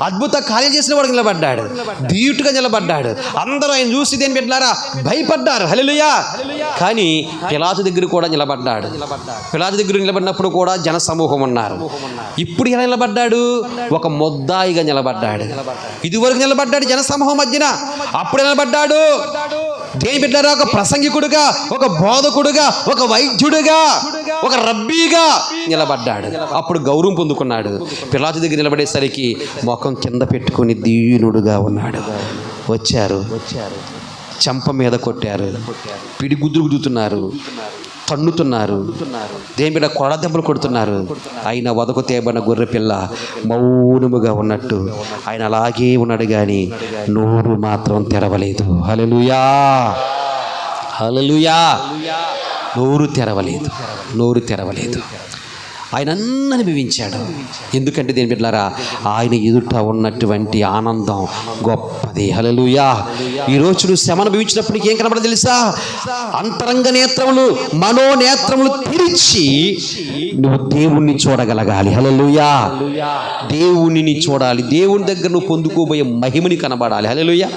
అద్భుత కార్యాలు చేసిన వాడికి నిలబడ్డాడు. ధీటుగా నిలబడ్డాడు. అందరూ ఆయన చూసి దేని బిడ్డలారా భయపడ్డారు. హల్లెలూయా. కానీ పిలాతు దగ్గర కూడా నిలబడ్డాడు. పిలాతు దగ్గర నిలబడినప్పుడు కూడా జన సమూహం ఉన్నారు. ఇప్పుడు ఎలా నిలబడ్డాడు? ఒక ముద్దాయిగా నిలబడ్డాడు. ఇదివరకు నిలబడ్డాడు జన సమూహం మధ్యన, అప్పుడు నిలబడ్డాడు దేని బిడ్డలారా ఒక ప్రసంగికుడుగా, ఒక బోధకుడుగా, ఒక వైద్యుడుగా, ఒక రబ్బీగా నిలబడ్డాడు. అప్పుడు గౌరవం పొందుకున్నాడు. పిలాతు దగ్గర నిలబడేసరికి ముఖం కింద పెట్టుకుని దీనుడుగా ఉన్నాడు. వచ్చారు, చెంప మీద కొట్టారు, పిడిగుద్దులు గుద్దుతున్నారు, తన్నుతున్నారు, దేని బిడ్డ కొడ దెబ్బలు కొడుతున్నారు. ఆయన వదకు తేబడిన గొర్రె పిల్ల మౌనముగా ఉన్నట్టు ఆయన అలాగే ఉన్నాడు, కానీ నోరు మాత్రం తెరవలేదు. హల్లెలూయా. నోరు తెరవలేదు. ఆయన అన్ని అనుభవించాడు. ఎందుకంటే దేని బిడ్డలారా, ఆయన ఎదుట ఉన్నటువంటి ఆనందం గొప్పది. హల్లెలూయా. ఈరోజు నువ్వు శ్రమ అనుభవించినప్పుడు నీకు ఏం కనబడదు తెలుసా? అంతరంగ నేత్రములు, మనోనేత్రములు తెరిచి నువ్వు దేవుణ్ణి చూడగలగాలి. హల్లెలూయా. దేవుణ్ణి చూడాలి. దేవుని దగ్గర నువ్వు పొందుకోబోయే మహిమని కనబడాలి. హల్లెలూయా.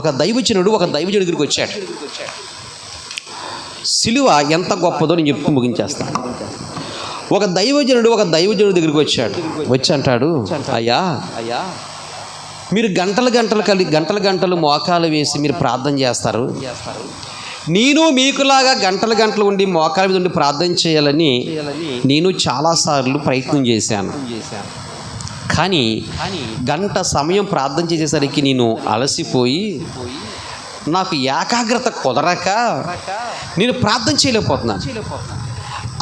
ఒక దైవజనుడు దగ్గరికి వచ్చాడు. సిలువ ఎంత గొప్పదో నేను చెప్తూ ముగించేస్తాను. ఒక దైవజనుడు దగ్గరికి వచ్చి అంటాడు, అయ్యా మీరు గంటలు గంటలు మోకాలు వేసి మీరు ప్రార్థన చేస్తారు. నేను మీకులాగా గంటలు ఉండి మోకాల మీద ఉండి ప్రార్థన చేయాలని నేను చాలాసార్లు ప్రయత్నం చేశాను. కానీ గంట సమయం ప్రార్థన చేసేసరికి నేను అలసిపోయి నాకు ఏకాగ్రత కుదరక నేను ప్రార్థన చేయలేకపోతున్నాను.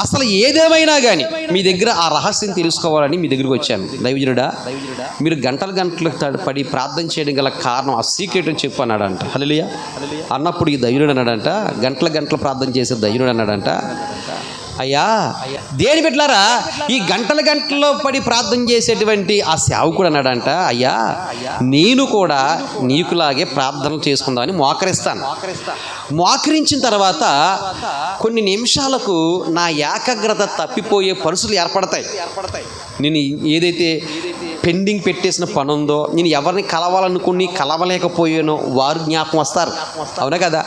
అసలు ఏదేమైనా కానీ మీ దగ్గర ఆ రహస్యం తెలుసుకోవాలని మీ దగ్గరికి వచ్చాను. దైవజనుడా, మీరు గంటలు పడి ప్రార్థన చేయడం గల కారణం ఆ సీక్రెట్ అని చెప్పు అన్నాడంట. హల్లెలూయా అన్నప్పుడు ఈ దైవజనుడు అన్నాడంట, గంటలు ప్రార్థన చేసే దైవజనుడు అన్నాడంట, అయ్యా దేని బిడ్డలారా ఈ గంటలు పడి ప్రార్థన చేసేటువంటి ఆ సేవకుడు అన్నాడంట, అయ్యా నేను కూడా నీకులాగే ప్రార్థనలు చేసుకుందామని మోకరించిన తర్వాత కొన్ని నిమిషాలకు నా ఏకాగ్రత తప్పిపోయే పరిస్థితులు ఏర్పడతాయి. నేను ఏదైతే పెండింగ్ పెట్టేసిన పని ఉందో, నేను ఎవరిని కలవాలనుకుని కలవలేకపోయానో వారు జ్ఞాపకం వస్తారు. అవునా కదా?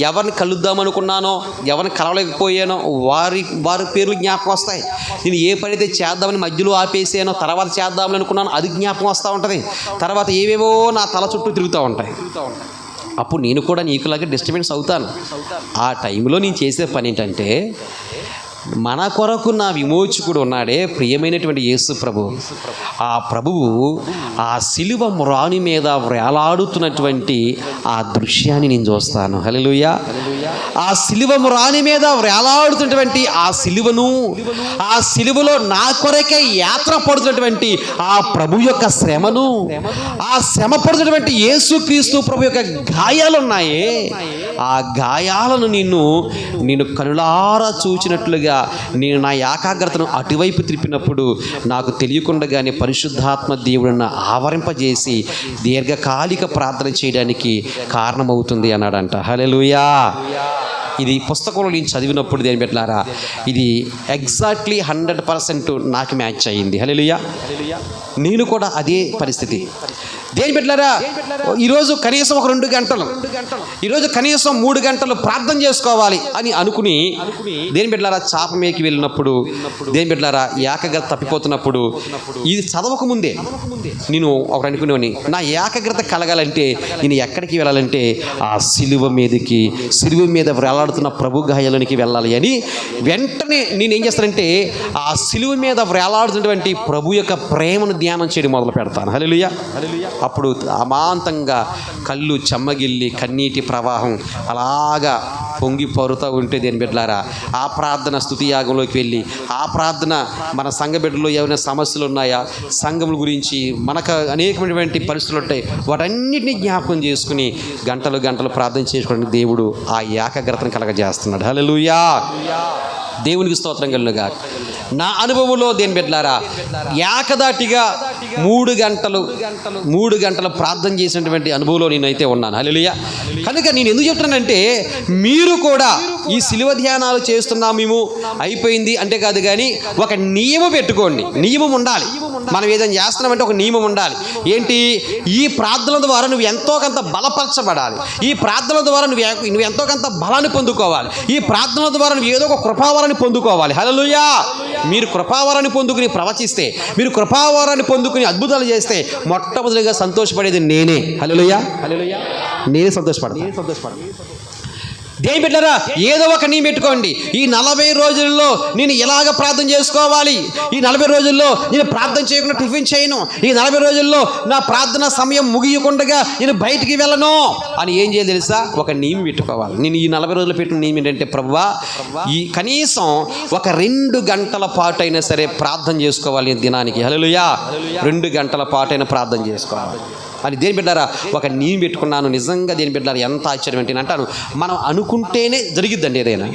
ఎవరిని కలుద్దామనుకున్నానో ఎవరిని కలవలేకపోయానో వారి పేర్లు జ్ఞాపకం వస్తాయి. నేను ఏ పని అయితే చేద్దామని మధ్యలో ఆపేసానో తర్వాత చేద్దామని అనుకున్నాను అది జ్ఞాపకం వస్తూ ఉంటుంది. తర్వాత ఏవేవో నా తల చుట్టూ తిరుగుతూ ఉంటాయి. అప్పుడు నేను కూడా నీకులాగే డిస్టర్బెన్స్ అవుతాను. ఆ టైంలో నేను చేసే పని ఏంటంటే, మన కొరకు నా విమోచకుడు ఉన్నాడే ప్రియమైనటువంటి యేసు ప్రభు, ఆ ప్రభువు ఆ సిలువ మ్రాని మీద వేలాడుతున్నటువంటి ఆ దృశ్యాన్ని నేను చూస్తాను. హల్లెలూయా. ఆ సిలువ మ్రాని మీద వేలాడుతున్నటువంటి ఆ సిలువను, ఆ సిలువలో నా కొరకే యాత్ర పడుతున్నటువంటి ఆ ప్రభు యొక్క శ్రమను, ఆ శ్రమ పడుతున్నటువంటి యేసుక్రీస్తు ప్రభు యొక్క గాయాలున్నాయే, ఆ గాయాలను నేను కనులారా చూచినట్లుగా నేను నా ఏకాగ్రతను అటువైపు తిప్పినప్పుడు నాకు తెలియకుండానే పరిశుద్ధాత్మ దేవుడిని ఆవరింపజేసి దీర్ఘకాలిక ప్రార్థన చేయడానికి కారణమవుతుంది అన్నాడంట. హల్లెలూయా. ఇది పుస్తకంలో నేను చదివినప్పుడు దేని పెట్టారా, ఇది ఎగ్జాక్ట్లీ 100% నాకు మ్యాచ్ అయ్యింది. హల్లెలూయా. నేను కూడా అదే పరిస్థితి. దేని పెట్టారా, ఈరోజు కనీసం ఒక 2 గంటలు, ఈరోజు కనీసం 3 గంటలు ప్రార్థన చేసుకోవాలి అని అనుకుని దేని పెట్టారా చాప మేకి వెళ్ళినప్పుడు, దేని పెట్టారా ఏకాగ్రత తప్పిపోతున్నప్పుడు, ఇది చదవక ముందే నేను ఒక అనుకునేవాని, నా ఏకాగ్రత కలగాలంటే నేను ఎక్కడికి వెళ్ళాలంటే ఆ సిలువ మీద వేలాడుతున్న ప్రభు గాయాలనికి వెళ్ళాలి అని వెంటనే నేను ఏం చేస్తానంటే ఆ సిలువ మీద వేలాడుతున్నటువంటి ప్రభు యొక్క ప్రేమను ధ్యానం చేయడం మొదలు పెడతాను. హల్లెలూయా. అప్పుడు అమాంతంగా కళ్ళు చెమ్మగిల్లి కన్నీటి ప్రవాహం అలాగా పొంగి పొరుతూ ఉంటే దేని బిడ్డలారా, ఆ ప్రార్థన స్తుతి యాగంలోకి వెళ్ళి ఆ ప్రార్థన మన సంఘ బిడ్డలో ఏమైనా సమస్యలు ఉన్నాయా, సంఘముల గురించి మనకు అనేకమైనటువంటి పరిస్థితులు ఉంటాయి, వాటన్నిటిని జ్ఞాపకం చేసుకుని గంటలు ప్రార్థన చేసుకోవడానికి దేవుడు ఆ ఏకాగ్రతను కలగజేస్తున్నాడు. హల్లెలూయా. దేవునికి స్తోత్రం కలుగుగా. నా అనుభవంలో దేని బిడ్డలారా ఏకదాటిగా 3 గంటలు ప్రార్థన చేసినటువంటి అనుభవంలో నేనైతే ఉన్నాను. హల్లెలూయా. కనుక నేను ఎందుకు చెప్తున్నానంటే, మీరు కూడా ఈ సిలువ ధ్యానాలు చేస్తున్నాం మేము అయిపోయింది అంటే కాదు, కానీ ఒక నియమం పెట్టుకోండి. నియమం ఉండాలి. మనం ఏదైనా చేస్తున్నామంటే ఒక నియమం ఉండాలి. ఏంటి? ఈ ప్రార్థన ద్వారా నువ్వు ఎంతో కొంత బలపరచబడాలి. ఈ ప్రార్థన ద్వారా నువ్వు ఎంతో కొంత బలాన్ని పొందుకోవాలి. ఈ ప్రార్థన ద్వారా నువ్వు ఏదో ఒక కృపావరాన్ని పొందుకోవాలి. హల్లెలూయా. మీరు కృపావరాన్ని పొందుకుని ప్రవచిస్తే, మీరు కృపావరాన్ని పొందుకుని అద్భుతాలు చేస్తే మొట్టమొదటిగా సంతోషపడేది నేనే. హల్లెలూయా. నేనే సంతోషపడతాను. దేని బిడ్డలారా ఏదో ఒక నియమం పెట్టుకోండి. ఈ 40 రోజుల్లో నేను ఎలాగ ప్రార్థన చేసుకోవాలి, ఈ 40 రోజుల్లో నేను ప్రార్థన చేయకుండా టిఫిన్ చేయను, ఈ 40 రోజుల్లో నా ప్రార్థన సమయం ముగియకుండా నేను బయటికి వెళ్ళను అని ఏం చేయాలి తెలుసా? ఒక నియమం పెట్టుకోవాలి. నేను ఈ 40 రోజులు పెట్టిన నియమం ఏంటంటే, ప్రభువా ఈ కనీసం ఒక 2 గంటల పాటు అయినా సరే ప్రార్థన చేసుకోవాలి దినానికి. హల్లెలూయా. 2 గంటల పాటు అయినా ప్రార్థన చేసుకోవాలి అని దేని బిడ్డారా ఒక నియమం పెట్టుకున్నాను. నిజంగా దేని బిడ్డారా ఎంత ఆశ్చర్యం ఏంటి అంటాను, మనం అనుకుంటేనే జరిగిద్దండి ఏదైనా.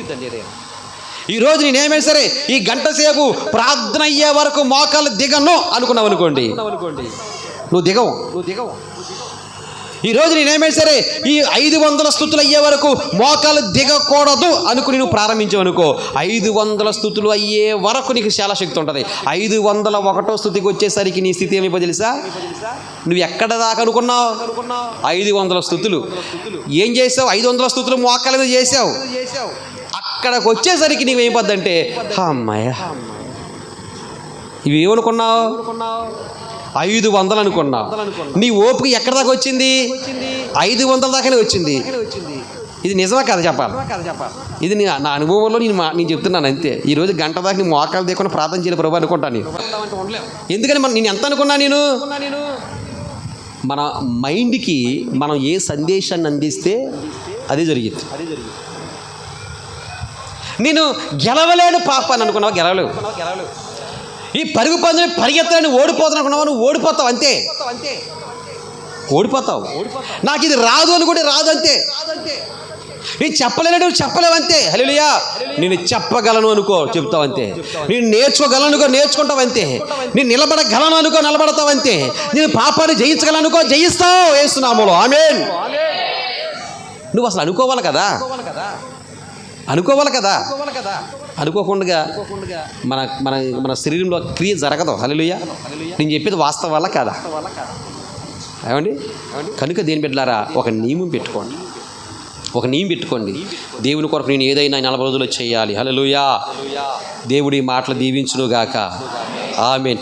ఈరోజు నేనేమైనా సరే ఈ గంట సేపు ప్రార్థన అయ్యే వరకు మోకాలు దిగను అనుకున్నావు అనుకోండి, నువ్వు దిగవు. ఈరోజు నేనేమైనా సరే ఈ 500 స్తుతులు అయ్యే వరకు మోకాలు దిగకూడదు అనుకుని నువ్వు ప్రారంభించావనుకో, 500 స్తుతులు అయ్యే వరకు నీకు చాలా శక్తి ఉంటుంది. 501వ స్తుతికి వచ్చేసరికి నీ స్థితి ఏమైపో తెలుసా? నువ్వు ఎక్కడ దాకా అనుకున్నావు? 500 స్తుతులు ఏం చేసావు? 500 స్తుతులు మోకాల మీద చేసావు. అక్కడికి వచ్చేసరికి నీవేమైపోద్దంటే, అమ్మాయ ఇవి ఏమనుకున్నావు? 500 అనుకున్నావు. నీ ఓపిక ఎక్కడ దాకా వచ్చింది? 500 దాకానే వచ్చింది. ఇది నిజమా కదా చెప్పాలి? ఇది నా అనుభవంలో నేను చెప్తున్నాను అంతే. ఈరోజు గంట దాకా నీ మోకాలు దేకుండా ప్రార్థన చేయలేదు ప్రభు అనుకుంటాను నేను. ఎందుకని నేను ఎంత అనుకున్నా? నేను మన మైండ్కి మనం ఏ సందేశాన్ని అందిస్తే అదే జరిగింది. నేను గెలవలేను పాపాన్ని అనుకున్నావా? గెలవలేవు. ఈ పరుగు పందుని పరిగెత్తాలని ఓడిపోతాను అనుకున్నావా? నువ్వు ఓడిపోతావు అంతే. ఓడిపోతావు. నాకు ఇది రాదు అని కూడా రాదు అంతే. నేను చెప్పలేను, నువ్వు చెప్పలేవంతే. హల్లెలూయా. నేను చెప్పగలను అనుకో, చెప్తావు అంతే. నేను నేర్చుకోగలను అనుకో, నేర్చుకుంటావు అంతే. నేను నిలబడగలను అనుకో, నిలబడతావు అంతే. నేను పాపాన్ని జయించగలను అనుకో, జయిస్తావు యేసు నామములో. ఆమేన్. నువ్వు అసలు అనుకోవాలి కదా, అనుకోవాలి కదా. అనుకోకుండా మన మన మన శరీరంలో క్రియ జరగదు. హల్లెలూయా. నేను చెప్పేది వాస్తవాలా కాదా? ఏమండి? కనుక దేని బిడ్డలారా, ఒక నియమం పెట్టుకోండి. ఒక నియమం పెట్టుకోండి. దేవుని కొరకు నేను ఏదైనా 40 రోజులు చేయాలి. హల్లెలూయా. దేవుడి మాటలు దీవించునుగాక. ఆమేన్.